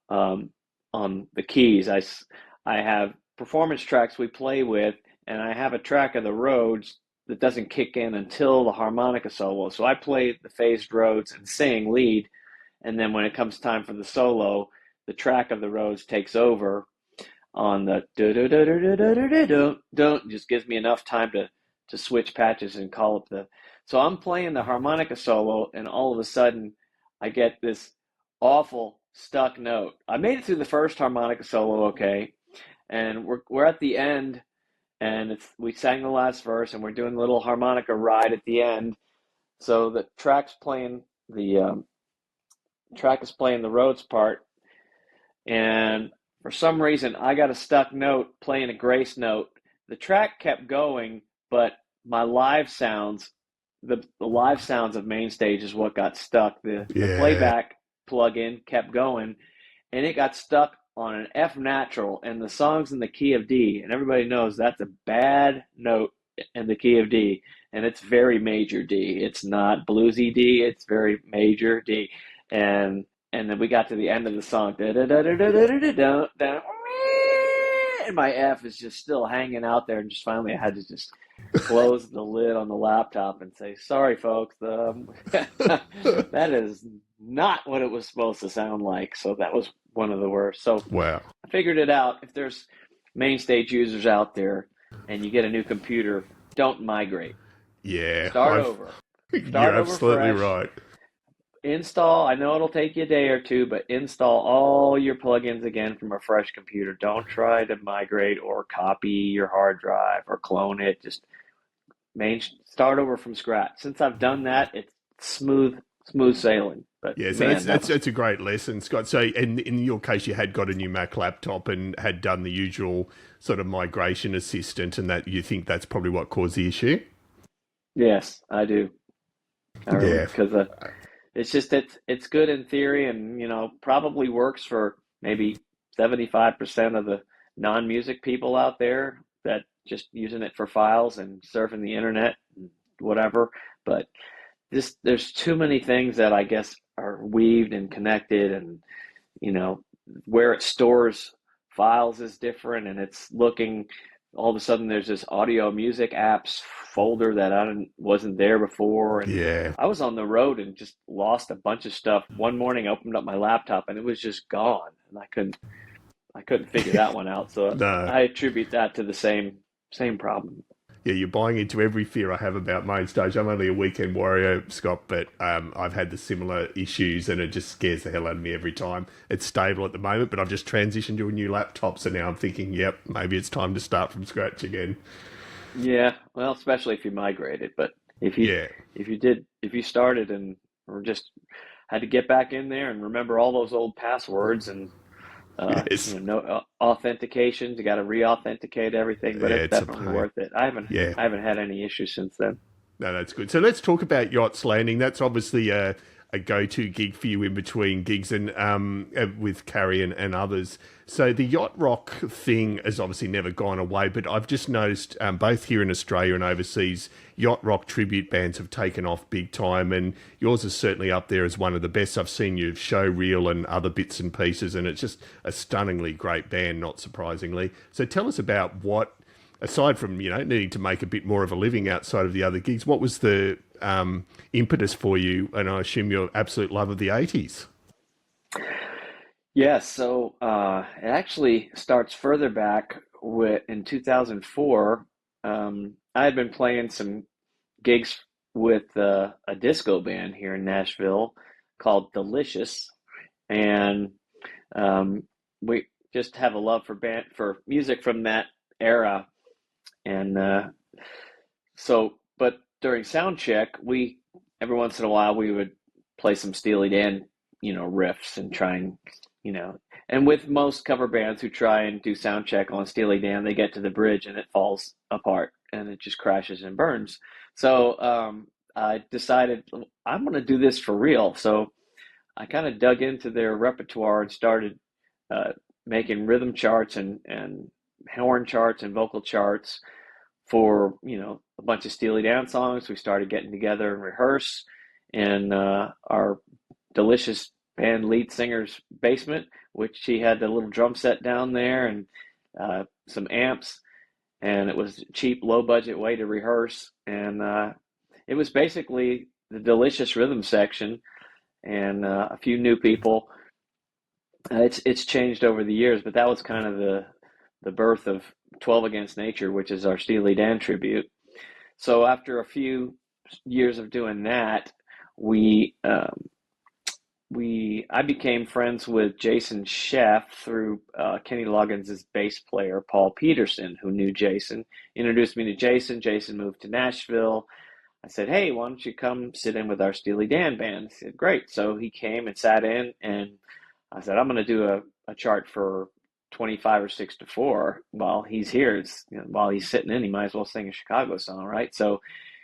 um, on the keys. I have performance tracks we play with, and I have a track of the Rhodes that doesn't kick in until the harmonica solo. So I play the phased Rhodes and sing lead, and then when it comes time for the solo, the track of the Rhodes takes over on the do do do do do do do do. Just gives me enough time to switch patches and call up the. So I'm playing the harmonica solo, and all of a sudden, I get this awful stuck note. I made it through the first harmonica solo, okay, and we're at the end, and we sang the last verse, and we're doing a little harmonica ride at the end. So the track is playing the Rhodes part, and for some reason I got a stuck note playing a grace note. The track kept going, but my live sounds, the live sounds of main stage is what got stuck. The Yeah. playback plug-in kept going, and it got stuck on an F natural, and the song's in the key of D, and everybody knows that's a bad note in the key of D, and it's very major D. It's not bluesy D, it's very major D. And then we got to the end of the song, and my F is just still hanging out there, and just finally I had to just close the lid on the laptop and say, sorry, folks, that is not what it was supposed to sound like. So that was one of the worst. So Wow. I figured it out. If there's main stage users out there and you get a new computer, don't migrate. Yeah. Start over. You're absolutely fresh. right. Install, I know it'll take you a day or two, but install all your plugins again from a fresh computer. Don't try to migrate or copy your hard drive or clone it. Just start over from scratch. Since I've done that, it's smooth sailing. But Yeah, so man, that's a great lesson, Scott. So in your case, you had got a new Mac laptop and had done the usual sort of migration assistant, and that you think that's probably what caused the issue? yes, I do. Yeah. Because it's just it's good in theory, and probably works for maybe 75% of the non-music people out there that just using it for files and surfing the internet and whatever. But there's too many things that I guess are weaved and connected, and where it stores files is different, and it's looking. All of a sudden, there's this audio music apps folder that wasn't there before, and Yeah. I was on the road and just lost a bunch of stuff. One morning, I opened up my laptop and it was just gone, and I couldn't figure that one out. So No. I attribute that to the same problem. Yeah, you're buying into every fear I have about main stage. I'm only a weekend warrior, Scott, but I've had the similar issues, and it just scares the hell out of me every time. It's stable at the moment, but I've just transitioned to a new laptop, so now I'm thinking, yep, maybe it's time to start from scratch again. Yeah, well, especially if you migrated, but if you Yeah. if you started and or just had to get back in there and remember all those old passwords and Yes. no authentications, you got to re-authenticate everything, but Yeah, it's it's a definitely pain. worth it. I haven't Yeah. I haven't had any issues since then. No, that's good. So let's talk about Yachts Landing. That's obviously a go-to gig for you in between gigs and with Carrie and others. So the yacht rock thing has obviously never gone away, but I've just noticed both here in Australia and overseas, yacht rock tribute bands have taken off big time, and yours is certainly up there as one of the best. I've seen you show reel and other bits and pieces, and it's just a stunningly great band, not surprisingly. So tell us about what, aside from needing to make a bit more of a living outside of the other gigs, what was the impetus for you? And I assume your absolute love of the '80s. Yes, so it actually starts further back in 2004. I had been playing some gigs with a disco band here in Nashville called Delicious, and we just have a love for music from that era. And but during sound check, we every once in a while we would play some Steely Dan, riffs and try and, you know, and with most cover bands who try and do sound check on Steely Dan, they get to the bridge and it falls apart and it just crashes and burns. So I decided I'm going to do this for real. So I kind of dug into their repertoire and started uh, making rhythm charts and horn charts and vocal charts for a bunch of Steely Dan songs. We started getting together and rehearse in our delicious band lead singer's basement, which he had a little drum set down there and some amps, and it was a cheap, low budget way to rehearse. And it was basically the delicious rhythm section and a few new people. It's changed over the years, but that was kind of the birth of 12 Against Nature, which is our Steely Dan tribute. So after a few years of doing that, I became friends with Jason Sheff through Kenny Loggins' bass player, Paul Peterson, who knew Jason, introduced me to Jason. Jason moved to Nashville. I said, hey, why don't you come sit in with our Steely Dan band? He said, great. So he came and sat in, and I said, I'm going to do a chart for 25 or 6 to 4 while he's here. It's, while he's sitting in, he might as well sing a Chicago song, right? So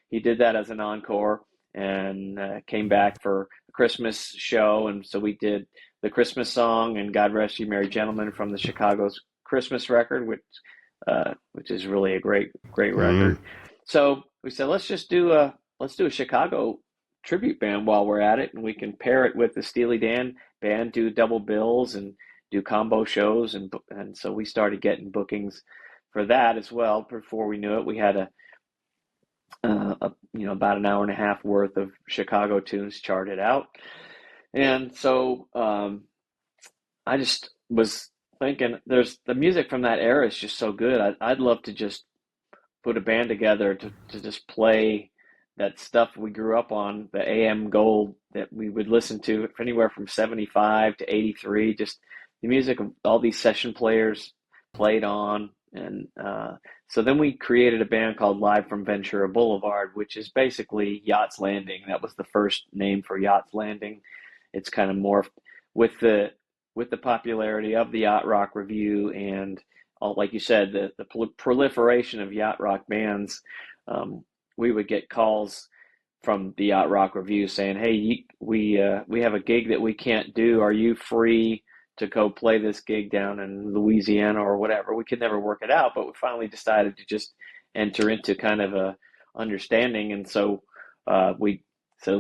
he did that as an encore, and came back for a Christmas show. And so we did the Christmas song and God Rest You Merry Gentlemen from the Chicago's Christmas record, which is really a great record. So we said, let's do a Chicago tribute band while we're at it, and we can pair it with the Steely Dan band, do double bills and do combo shows, and so we started getting bookings for that as well. Before we knew it, we had about an hour and a half worth of Chicago tunes charted out. And so I just was thinking, the music from that era is just so good. I'd love to just put a band together to just play that stuff we grew up on, the AM gold that we would listen to anywhere from 75 to 83, just the music of all these session players played on. And so then we created a band called Live from Ventura Boulevard, which is basically Yachts Landing. That was the first name for Yachts Landing. It's kind of morphed with the popularity of the Yacht Rock Review and all, like you said, the proliferation of yacht rock bands. We would get calls from the Yacht Rock Review saying, hey, we have a gig that we can't do. Are you free to go play this gig down in Louisiana or whatever? We could never work it out, but we finally decided to just enter into kind of a understanding. And so we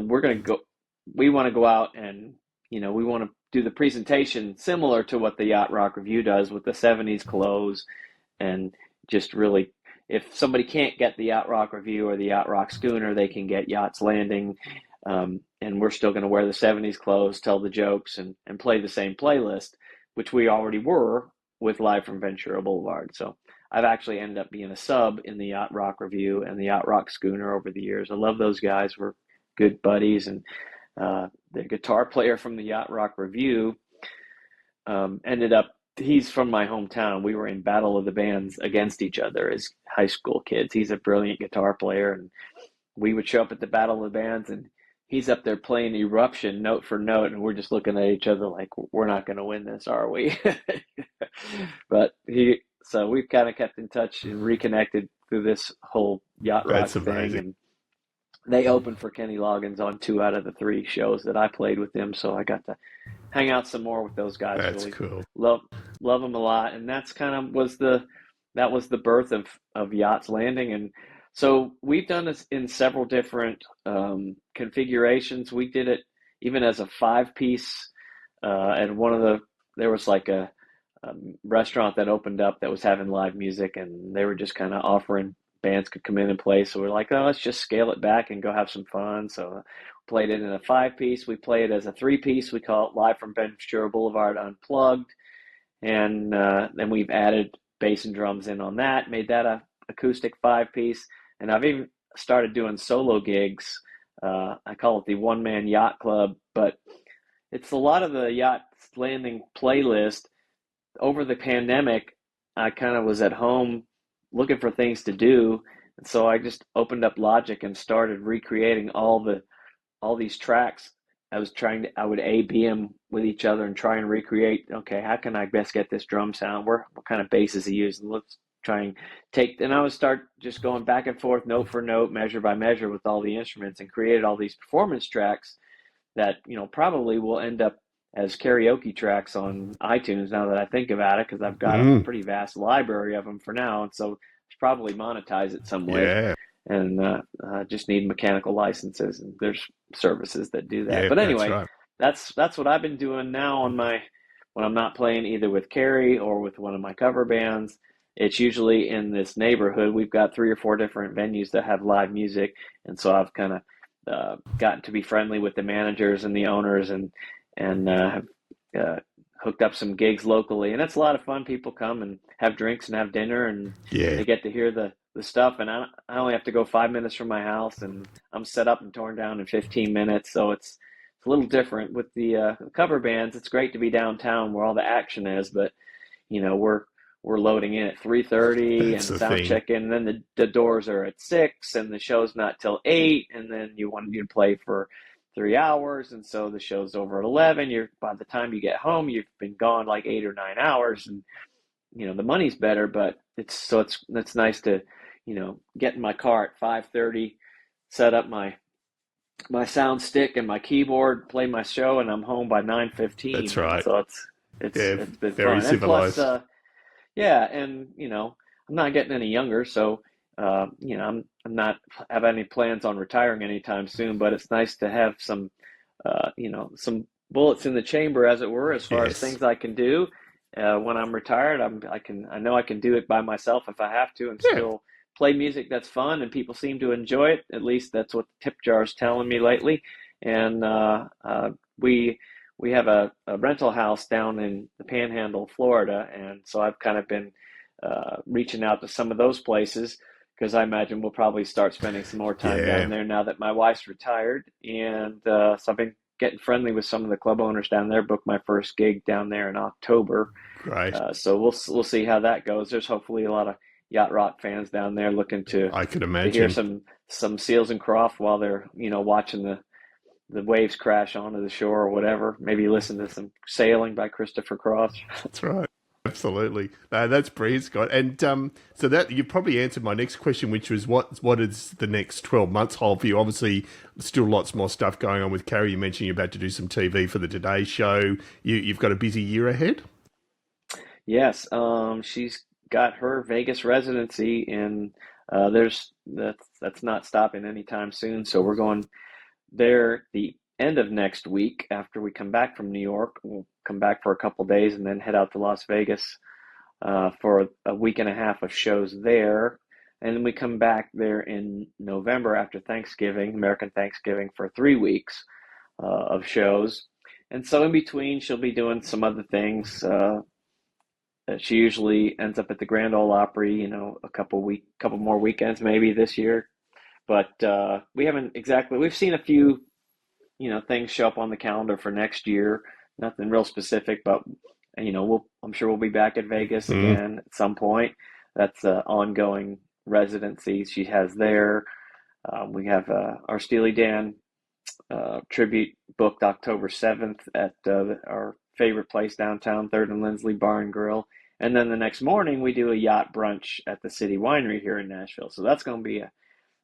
want to go out and, we want to do the presentation similar to what the Yacht Rock Review does with the 70s clothes, and just really, if somebody can't get the Yacht Rock Review or the Yacht Rock Schooner, they can get Yachts Landing. And we're still going to wear the 70s clothes, tell the jokes, and play the same playlist, which we already were with Live from Ventura Boulevard. So I've actually ended up being a sub in the Yacht Rock Review and the Yacht Rock Schooner over the years. I love those guys. We're good buddies. And the guitar player from the Yacht Rock Review he's from my hometown. We were in Battle of the Bands against each other as high school kids. He's a brilliant guitar player, and we would show up at the Battle of the Bands, and he's up there playing Eruption note for note, and we're just looking at each other like, we're not going to win this, are we? But so we've kind of kept in touch and reconnected through this whole yacht rock thing. And they opened for Kenny Loggins on 2 out of the 3 shows that I played with them, so I got to hang out some more with those guys. That's really cool. Love them a lot, and that's kind of was the birth of Yachts Landing. And so we've done this in several different configurations. We did it even as a 5-piece, and there was like a restaurant that opened up that was having live music, and they were just kind of offering bands could come in and play. So we're like, oh, let's just scale it back and go have some fun. So played it in a 5-piece. We play it as a 3-piece. We call it Live from Ventura Boulevard Unplugged. And then we've added bass and drums in on that, made that a acoustic 5-piece. And I've even started doing solo gigs. I call it the One-Man Yacht Club, but it's a lot of the Yacht Landing playlist. Over the pandemic, I kind of was at home looking for things to do, and so I just opened up Logic and started recreating all these tracks. I would A-B them with each other and try and recreate, okay, how can I best get this drum sound? What kind of bass is he using? Let's try and and I would start just going back and forth, note for note, measure by measure with all the instruments, and created all these performance tracks that, probably will end up as karaoke tracks on iTunes now that I think about it, because I've got a pretty vast library of them for now, and so it's probably monetize it some way. Yeah. And just need mechanical licenses, and there's services that do that. Yeah, but anyway, that's what I've been doing now when I'm not playing either with Carrie or with one of my cover bands. It's usually in this neighborhood. We've got 3 or 4 different venues that have live music, and so I've kind of gotten to be friendly with the managers and the owners, and have hooked up some gigs locally, and it's a lot of fun. People come and have drinks and have dinner, and they get to hear the the stuff, and I only have to go 5 minutes from my house, and I'm set up and torn down in 15 minutes. So it's a little different with the cover bands. It's great to be downtown where all the action is, but we're loading in at 3:30 That's and the sound thing. check in, and then the doors are at 6, and the show's not till 8, and then you want you to play for 3 hours, and so the show's over at 11. By the time you get home, you've been gone like 8 or 9 hours, and the money's better, but it's nice to get in my car at 5:30, set up my sound stick and my keyboard, play my show, and I'm home by 9:15. That's And right. so it's Yeah, it's been very fun. And plus, civilized. yeah, and I'm not getting any younger, so I'm not have any plans on retiring anytime soon. But it's nice to have some bullets in the chamber, as it were, as far as Yes. things I can do. When I'm retired, I know I can do it by myself if I have to, and Yeah. still play music that's fun, and people seem to enjoy it. At least that's what the tip jar is telling me lately. And we we have a rental house down in the Panhandle of Florida, and so I've kind of been reaching out to some of those places because I imagine we'll probably start spending some more time Yeah. down there now that my wife's retired. And so I've been getting friendly with some of the club owners down there. Booked my first gig down there in October, Great. so we'll see how that goes. There's hopefully a lot of yacht rock fans down there looking I could to hear imagine. some Seals and Croft while they're watching the waves crash onto the shore or whatever. Maybe listen to some Sailing by Christopher Cross. That's right. Absolutely. No, that's brilliant, Scott. And so that you probably answered my next question, which was what is the next 12 months hold for you? Obviously, still lots more stuff going on with Carrie. You mentioned you're about to do some TV for the Today Show. You've got a busy year ahead. Yes, she's got her Vegas residency, and that's not stopping anytime soon. So we're going there the end of next week after we come back from New York. We'll come back for a couple days and then head out to Las Vegas for a week and a half of shows there. And then we come back there in November after Thanksgiving, American Thanksgiving, for 3 weeks of shows. And so in between, she'll be doing some other things. She usually ends up at the Grand Ole Opry, couple more weekends maybe this year. But we haven't exactly. We've seen a few, things show up on the calendar for next year. Nothing real specific, but I'm sure we'll be back at Vegas Mm, again at some point. That's an ongoing residency she has there. We have our Steely Dan tribute booked October 7th at our favorite place downtown, Third and Lindsley Bar and Grill. And then the next morning, we do a yacht brunch at the City Winery here in Nashville. So that's going to be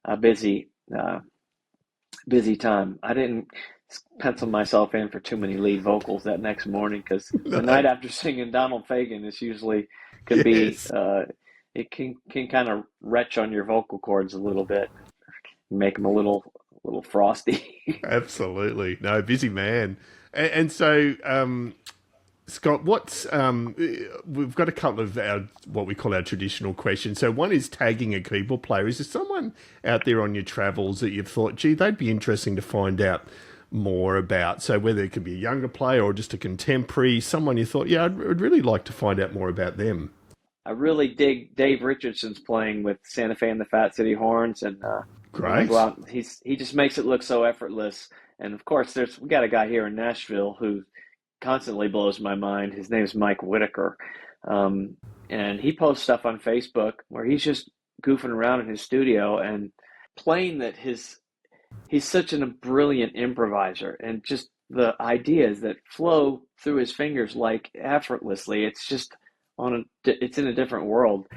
a busy time. I didn't pencil myself in for too many lead vocals that next morning because the no. night after singing Donald Fagen is usually can be Yes. it can kind of retch on your vocal cords a little bit, make them a little frosty. Absolutely. No, busy man. And so, Scott, we've got a couple of our what we call our traditional questions. So one is tagging a keyboard player. Is there someone out there on your travels that you've thought, gee, they'd be interesting to find out more about? So whether it could be a younger player or just a contemporary, someone you thought, yeah, I'd really like to find out more about them. I really dig Dave Richardson's playing with Santa Fe and the Fat City Horns, and when I go Great. out, he just makes it look so effortless. And of course, we got a guy here in Nashville who constantly blows my mind. His name's Mike Whitaker, um, and he posts stuff on Facebook where he's just goofing around in his studio and playing that he's such a brilliant improviser, and just the ideas that flow through his fingers like effortlessly. It's just it's in a different world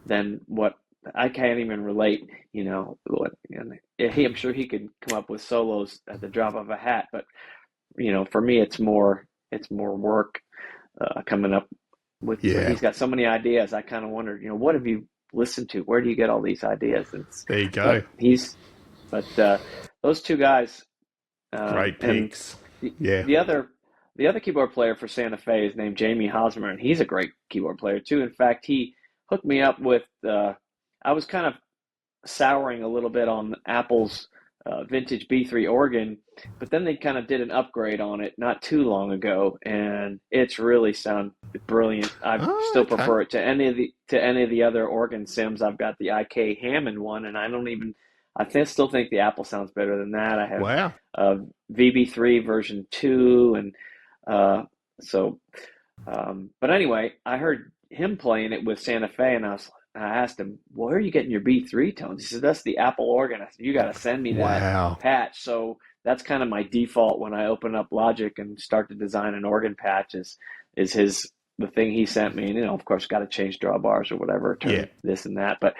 than what I can't even relate. I'm sure he could come up with solos at the drop of a hat, but for me, it's more work coming up with. But Yeah, he's got so many ideas. I kind of wonder, what have you listened to? Where do you get all these ideas? there you But go. those two guys, Great and picks. the, Yeah. the other the other keyboard player for Santa Fe is named Jamie Hosmer, and he's a great keyboard player too. In fact, he hooked me up with. I was kind of souring a little bit on Apple's vintage B3 organ, but then they kind of did an upgrade on it not too long ago, and it's really sound brilliant. I still prefer it to any of the other organ sims. I've got the IK Hammond one, and still think the Apple sounds better than that. I have VB3 version 2, and but anyway, I heard him playing it with Santa Fe, and I asked him, "Where are you getting your B3 tones?" He said, "That's the Apple organ." I said, "You got to send me that patch." So that's kind of my default when I open up Logic and start to design an organ patch. Is the thing he sent me, and of course, got to change drawbars or whatever, turn this and that. But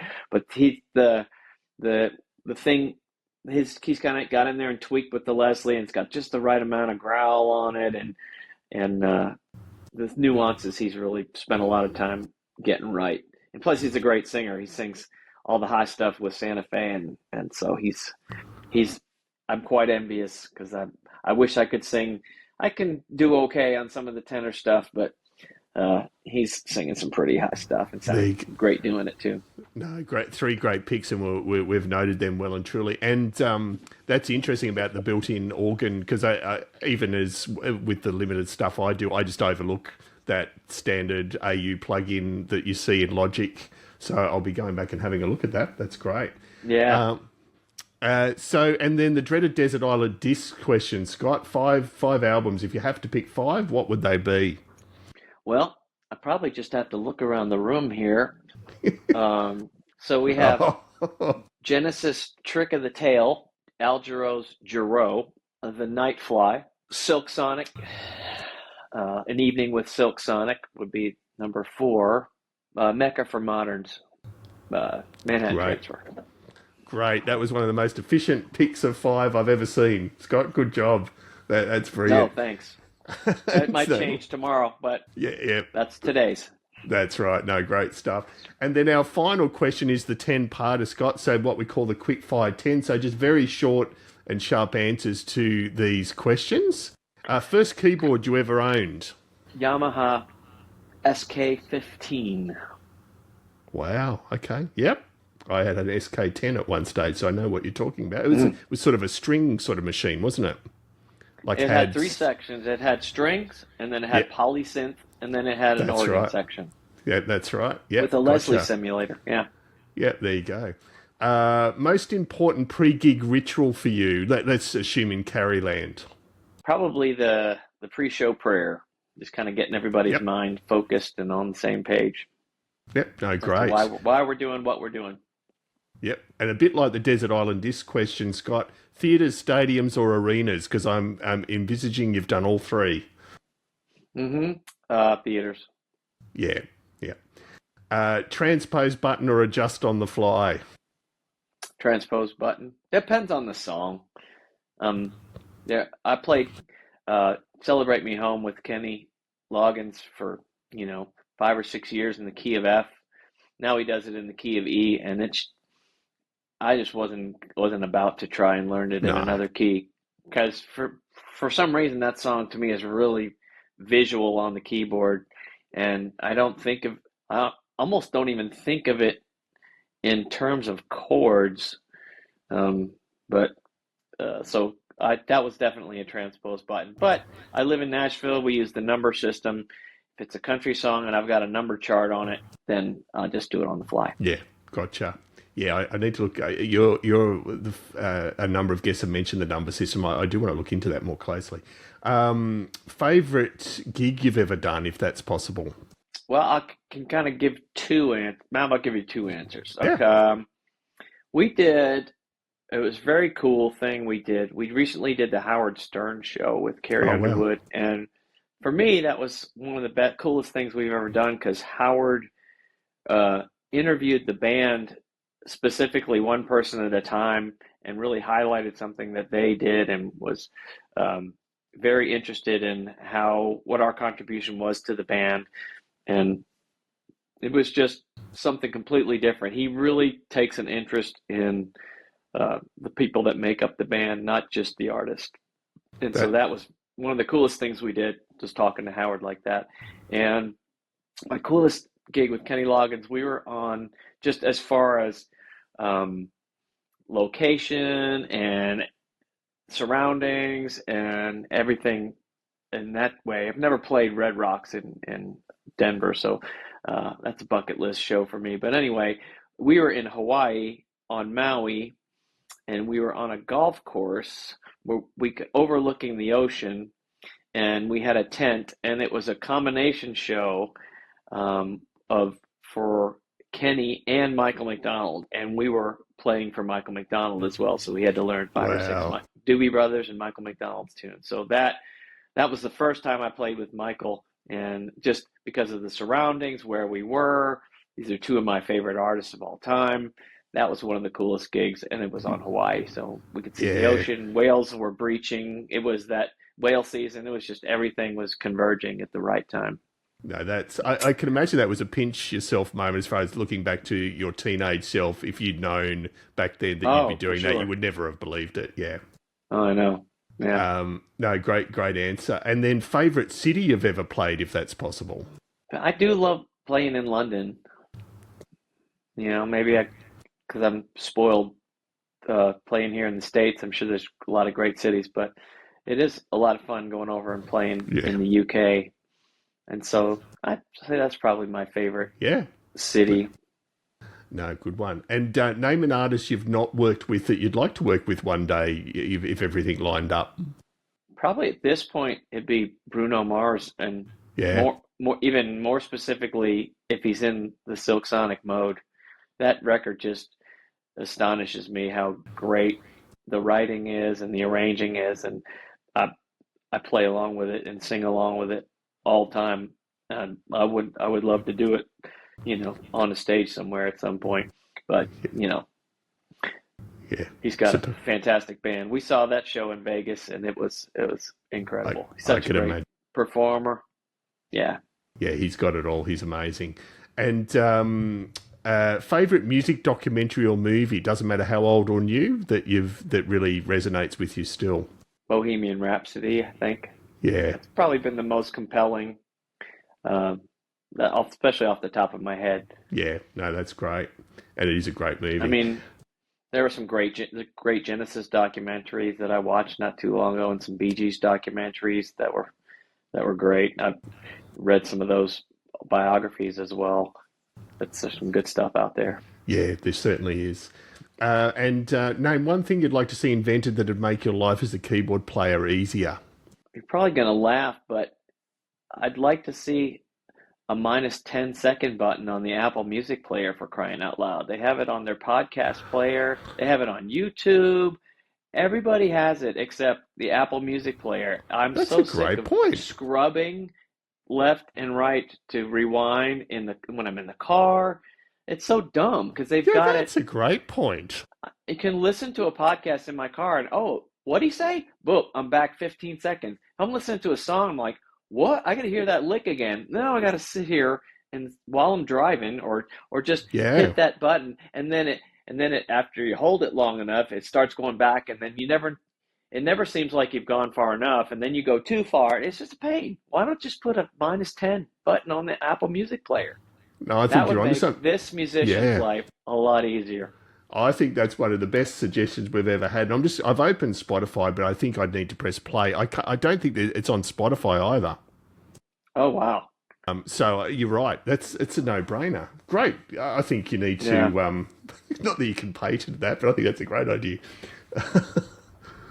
the thing, he's kind of got in there and tweaked with the Leslie, and it's got just the right amount of growl on it, and the nuances he's really spent a lot of time getting right. And plus, he's a great singer. He sings all the high stuff with Santa Fe, and so I'm quite envious because I wish I could sing. I can do okay on some of the tenor stuff, but he's singing some pretty high stuff and sounding great doing it too. No, great, 3 great picks, and we've noted them well and truly. And that's interesting about the built-in organ, because I even as with the limited stuff I do, I just overlook that standard AU plugin that you see in Logic. So I'll be going back and having a look at that. That's great. Yeah. And then the dreaded Desert Island disc question, Scott. Five albums. If you have to pick 5, what would they be? Well, I probably just have to look around the room here. So we have Genesis, Trick of the Tail, Al Jarreau's Jarreau, The Nightfly, Silk Sonic. An Evening with Silk Sonic would be number 4. Mecca for Moderns, Manhattan Transfer. Great. That was one of the most efficient picks of 5 I've ever seen. Scott, good job. That's brilliant. No, thanks. It might change tomorrow, but that's today's. That's right. No, great stuff. And then our final question is the 10-parter, Scott. So what we call the quick fire 10. So just very short and sharp answers to these questions. First keyboard you ever owned? Yamaha SK15. Wow. Okay. Yep. I had an SK10 at one stage, so I know what you're talking about. It was sort of a string sort of machine, wasn't it? Like it had 3 sections. It had strings, and then it had polysynth, and then it had an organ section. Yeah, that's right. Yeah, with a Leslie simulator. Yeah. Yeah, there you go. Most important pre-gig ritual for you? Let's assume in Carrie Land. Probably the pre-show prayer. Just kind of getting everybody's mind focused and on the same page. Yep. No, great. Why we're doing what we're doing. Yep. And a bit like the Desert Island disc question, Scott, theatres, stadiums or arenas? Because I'm envisaging you've done all 3. Theatres. Yeah. Transpose button or adjust on the fly? Transpose button. Depends on the song. I played Celebrate Me Home with Kenny Loggins for 5 or 6 years in the key of F. Now he does it in the key of E, and I just wasn't about to try and learn it in another key, because for some reason that song to me is really visual on the keyboard, and I almost don't even think of it in terms of chords. So that was definitely a transpose button. But I live in Nashville. We use the number system. If it's a country song and I've got a number chart on it, then I'll just do it on the fly. Yeah, gotcha. Yeah, I need to look. A number of guests have mentioned the number system. I do want to look into that more closely. Favorite gig you've ever done, if that's possible? Well, I can kind of give 2 answers. I'll give you 2 answers. Yeah. It was a very cool thing we did. We recently did the Howard Stern show with Carrie Underwood, and for me, that was one of the coolest things we've ever done, because Howard interviewed the band, specifically one person at a time, and really highlighted something that they did, and was very interested in what our contribution was to the band. And it was just something completely different. He really takes an interest in the people that make up the band, not just the artist. And so that was one of the coolest things we did, just talking to Howard like that. And my coolest gig with Kenny Loggins, we were on, just as far as location and surroundings and everything in that way. I've never played Red Rocks in Denver, so that's a bucket list show for me. But anyway, we were in Hawaii on Maui, and we were on a golf course where overlooking the ocean, and we had a tent, and it was a combination show of for Kenny and Michael McDonald, and we were playing for Michael McDonald as well, so we had to learn five or six Wow. Doobie Brothers and Michael McDonald's tunes. So that was the first time I played with Michael, and just because of the surroundings, where we were, these are two of my favorite artists of all time. That was one of the coolest gigs, and it was on Hawaii, so we could see the Yeah. ocean. Whales were breaching. It was that whale season. It was just everything was converging at the right time. No, I can imagine that was a pinch yourself moment as far as looking back to your teenage self. If you'd known back then that you'd be Oh, for doing that, you sure. would never have believed it. Yeah. Oh, I know. Yeah. No, great answer. And then favorite city you've ever played, if that's possible. I do love playing in London. Maybe because I'm spoiled playing here in the States. I'm sure there's a lot of great cities, but it is a lot of fun going over and playing Yeah. in the UK. And so I'd say that's probably my favorite Yeah. city. No, good one. And name an artist you've not worked with that you'd like to work with one day if everything lined up. Probably at this point it'd be Bruno Mars, and Yeah. even more specifically if he's in the Silk Sonic mode. That record just astonishes me how great the writing is and the arranging is, and I I play along with it and sing along with it all the time. And I would love to do it, on a stage somewhere at some point. But Yeah. he's got a Super. fantastic band. We saw that show in Vegas, and it was I, incredible. He's I such a can great imagine. performer. Yeah. Yeah, he's got it all. He's amazing. And favorite music documentary or movie, doesn't matter how old or new, that really resonates with you still. Bohemian Rhapsody, I think. Yeah. That's probably been the most compelling, um, especially off the top of my head. Yeah. No, that's great. And it is a great I movie. mean, there were some great Genesis documentaries that I watched not too long ago, and some Bee Gees documentaries that were great. I've read some of those biographies as well. There's some good stuff out there. Yeah, there certainly is. And name one thing you'd like to see invented that would make your life as a keyboard player easier. You're probably gonna laugh, but I'd like to see a minus 10-second button on the Apple Music player, for crying out loud. They have it on their podcast player. They have it on YouTube. Everybody has it except the Apple Music player. I'm That's a so sick great of point. scrubbing left and right to rewind when I'm in the car. It's so dumb because they've Yeah, got it. that's a great point. You can listen to a podcast in my car and, oh, what'd he say? Boom, I'm back 15 seconds. I'm listening to a song. I'm like, what? I got to hear that lick again. Now I got to sit here and while I'm driving, or just Yeah. hit that button, and then after you hold it long enough, it starts going back, and then it never seems like you've gone far enough, and then you go too far. It's just a pain. Why don't just put a minus 10 button on the Apple Music player? No, I That think would you're onto make something. this musician's Yeah. life a lot easier. I think that's one of the best suggestions we've ever had. And I've opened Spotify, but I think I'd need to press play. I don't think that it's on Spotify either. Oh, wow. So you're right. It's a no-brainer. Great. I think you need to. Yeah. Not that you can patent that, but I think that's a great idea.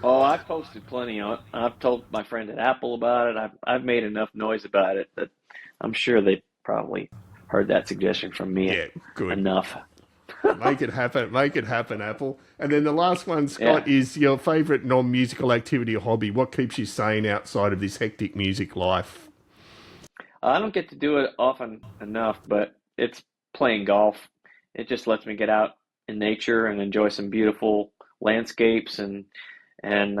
Oh, I've posted plenty on it. I've told my friend at Apple about it. I've made enough noise about it that I'm sure they probably heard that suggestion from me Yeah, good. enough. Make it happen. Make it happen, Apple. And then the last one, Scott, Yeah. is your favourite non-musical activity or hobby. What keeps you sane outside of this hectic music life? I don't get to do it often enough, but it's playing golf. It just lets me get out in nature and enjoy some beautiful landscapes, and I'm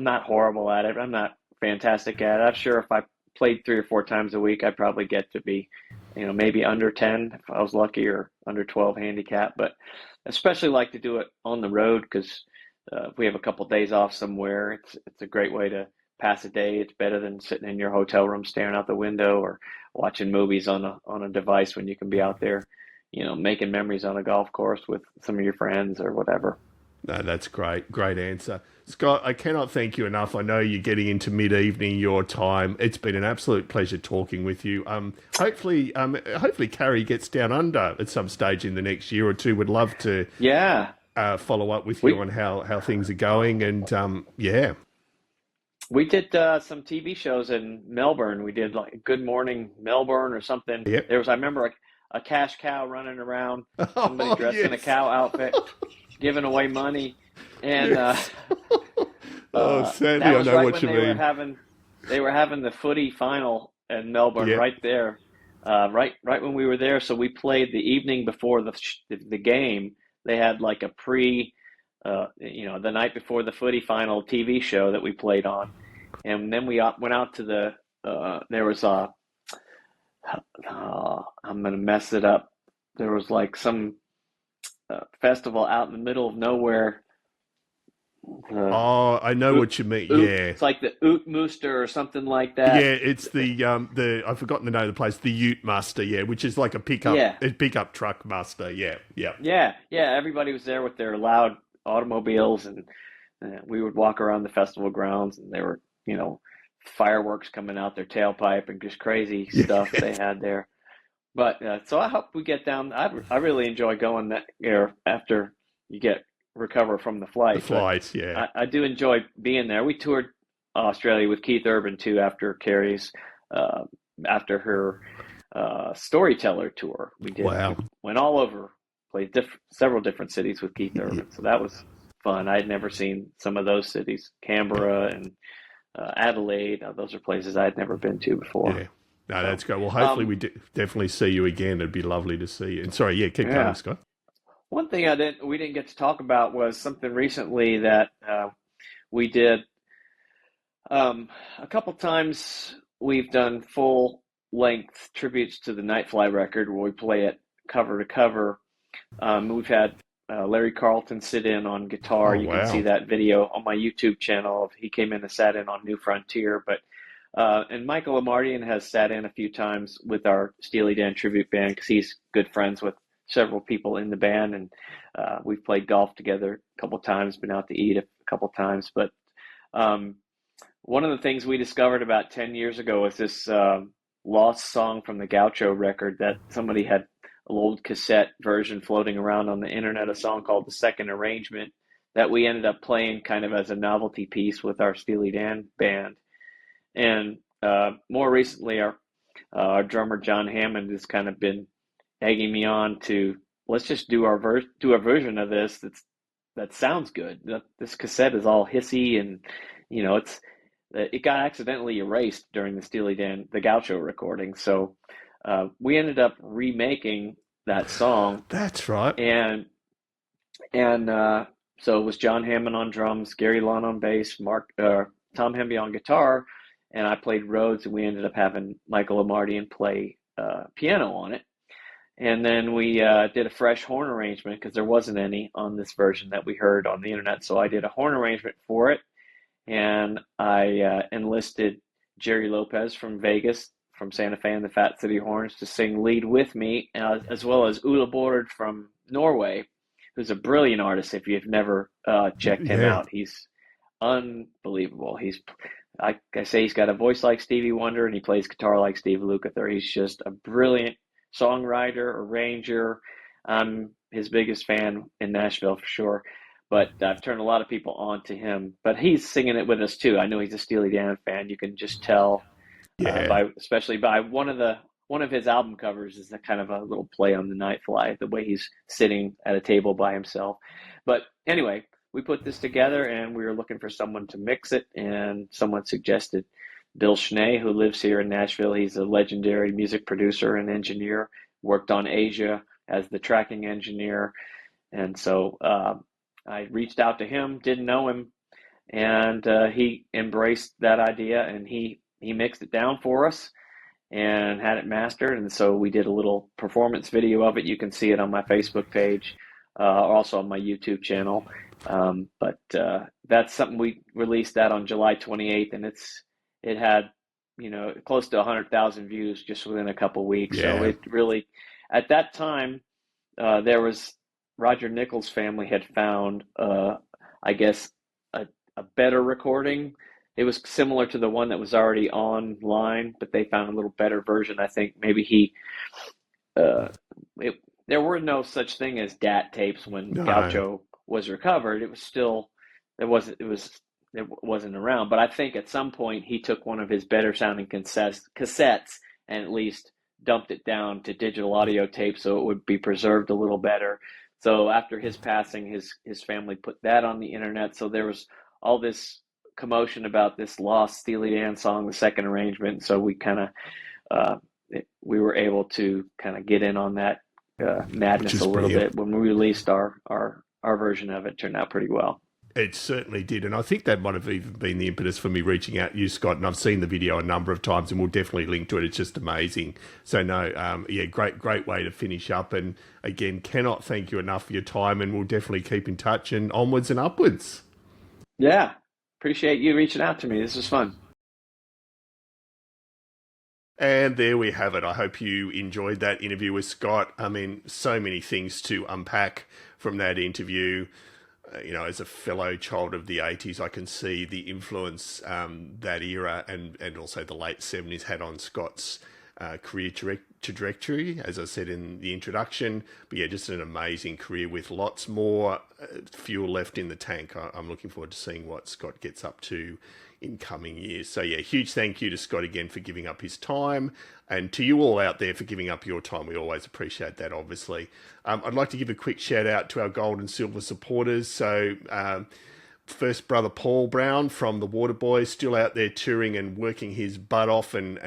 not horrible at it. I'm not fantastic at it. I'm sure if I played 3 or 4 times a week, I'd probably get to be, maybe under 10 if I was lucky, or under 12 handicap. But especially like to do it on the road because if we have a couple days off somewhere, it's a great way to pass a day. It's better than sitting in your hotel room staring out the window or watching movies on a device when you can be out there, making memories on a golf course with some of your friends or whatever. No, that's great. Great answer. Scott, I cannot thank you enough. I know you're getting into mid-evening your time. It's been an absolute pleasure talking with you. Hopefully Carrie gets down under at some stage in the next year or two. Would love to Yeah. follow up with you on how things are going. And yeah. We did some TV shows in Melbourne. We did like Good Morning Melbourne or something. Yep. I remember a cash cow running around, somebody Oh, dressed in a yes. cow outfit, giving away money. And Yes. Sadly, that I was know right what when you mean. they were having the footy final in Melbourne Yep. right there, right when we were there. So we played the evening before the game. They had like a the night before the footy final TV show that we played on, and then we went out to there was I'm gonna mess it up. There was like some festival out in the middle of nowhere. Oh, I know what you mean. Yeah. It's like the Ootmooster or something like Yeah, that. it's the I've forgotten the name of the place, the Ute Muster, yeah, which is like a Yeah, pickup truck muster, yeah, yeah. yeah. Everybody was there with their loud automobiles, and we would walk around the festival grounds, and there were, fireworks coming out their tailpipe and just crazy stuff they had there. But so I hope we get down. I really enjoy going after you recover from the The flight. But flight, yeah. I do enjoy being there. We toured Australia with Keith Urban too after uh, after her storyteller tour. We did. Wow. We went all over, played several different cities with Keith Urban. So that was fun. I had never seen some of those cities, Canberra and Adelaide. Those are places I had never been to before. Yeah. No, So, that's great. Well, hopefully we definitely see you again. It'd be lovely to see you. And sorry, yeah, keep going, yeah. Scott. One thing we didn't get to talk about was something recently that we did. A couple times we've done full length tributes to the Night Fly record where we play it cover to cover. We've had Larry Carlton sit in on guitar. Oh, You can see wow. that video on my YouTube channel. He came in and sat in on New Frontier, and Michael Amardian has sat in a few times with our Steely Dan tribute band because he's good friends with several people in the band, and we've played golf together a couple times, been out to eat a couple times. But um, one of the things we discovered about 10 years ago was this lost song from the Gaucho record that somebody had an old cassette version floating around on the internet, a song called The Second Arrangement that we ended up playing kind of as a novelty piece with our Steely Dan band. And more recently, our drummer John Hammond has kind of been egging me on to let's just do a version of this that sounds good. This cassette is all hissy, and it got accidentally erased during the Gaucho recording. So we ended up remaking that song, That's right. and so it was John Hammond on drums, Gary Lon on bass, Tom Hemby on guitar, and I played Rhodes, and we ended up having Michael Amardian play piano on it. And then we did a fresh horn arrangement because there wasn't any on this version that we heard on the internet. So I did a horn arrangement for it, and I enlisted Jerry Lopez from Vegas, from Santa Fe and the Fat City Horns to sing lead with me, as well as Ulla Bård from Norway, who's a brilliant artist. If you've never checked him Yeah. out, he's unbelievable. I say he's got a voice like Stevie Wonder, and he plays guitar like Steve Lukather. He's just a brilliant songwriter, arranger. I'm his biggest fan in Nashville for sure, but I've turned a lot of people on to him. But he's singing it with us too. I know he's a Steely Dan fan. You can just tell Yeah. especially by one of his album covers is a kind of a little play on the Night Fly, the way he's sitting at a table by himself. But anyway, we put this together, and we were looking for someone to mix it, and someone suggested Bill Schnee, who lives here in Nashville. He's a legendary music producer and engineer, worked on Asia as the tracking engineer. And so I reached out to him, didn't know him, and he embraced that idea, and he mixed it down for us and had it mastered. And so we did a little performance video of it. You can see it on my Facebook page, also on my YouTube channel. But that's something we released that on July 28th, and it had close to 100,000 views just within a couple weeks. Yeah. So it really, at that time, there was Roger Nichols' family had found, I guess, a better recording. It was similar to the one that was already online, but they found a little better version. I think maybe uh, it, there were no such thing as DAT tapes when No. Gaucho was recovered. It was still, it wasn't around. But I think at some point he took one of his better sounding cassettes and at least dumped it down to digital audio tape so it would be preserved a little better. So after his passing, his family put that on the internet. So there was all this commotion about this lost Steely Dan song, the second arrangement. So we kind of uh, we were able to kind of get in on that Which madness is a little brilliant. bit when we released our version of it. Turned out pretty well. It certainly did. And I think that might have even been the impetus for me reaching out to you, Scott. And I've seen the video a number of times and we'll definitely link to it. It's just amazing. So, no, yeah, great way to finish up. And again, cannot thank you enough for your time. And we'll definitely keep in touch and onwards and upwards. Yeah, appreciate you reaching out to me. This was fun. And there we have it. I hope you enjoyed that interview with Scott. I mean, so many things to unpack from that interview. As a fellow child of the 80s, I can see the influence that era and also the late 70s had on Scott's career trajectory, as I said in the introduction. But yeah, just an amazing career with lots more fuel left in the tank. I'm looking forward to seeing what Scott gets up to in coming years. So yeah, huge thank you to Scott again for giving up his time, and to you all out there for giving up your time. We always appreciate that, obviously. I'd like to give a quick shout out to our gold and silver supporters. So first, brother Paul Brown from the Waterboys, still out there touring and working his butt off and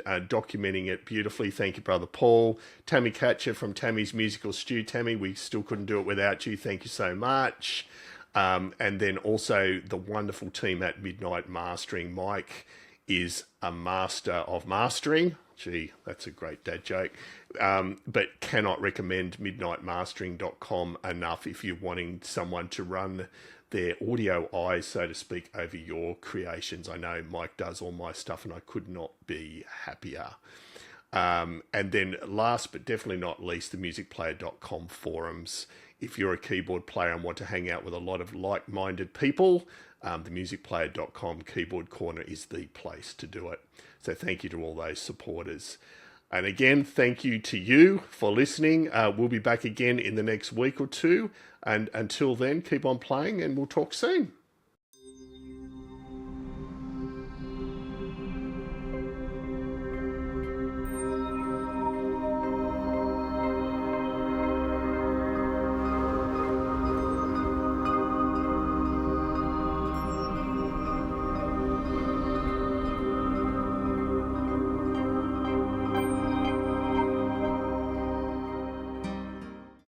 documenting it beautifully. Thank you, brother Paul. Tammy Catcher from Tammy's Musical Stew. Tammy, we still couldn't do it without you. Thank you so much. And then also the wonderful team at Midnight Mastering. Mike is a master of mastering. Gee, that's a great dad joke. But cannot recommend midnightmastering.com enough if you're wanting someone to run their audio eyes, so to speak, over your creations. I know Mike does all my stuff and I could not be happier. And then last but definitely not least, the musicplayer.com forums. If you're a keyboard player and want to hang out with a lot of like-minded people, the musicplayer.com keyboard corner is the place to do it. So thank you to all those supporters. And again, thank you to you for listening. We'll be back again in the next week or two. And until then, keep on playing and we'll talk soon.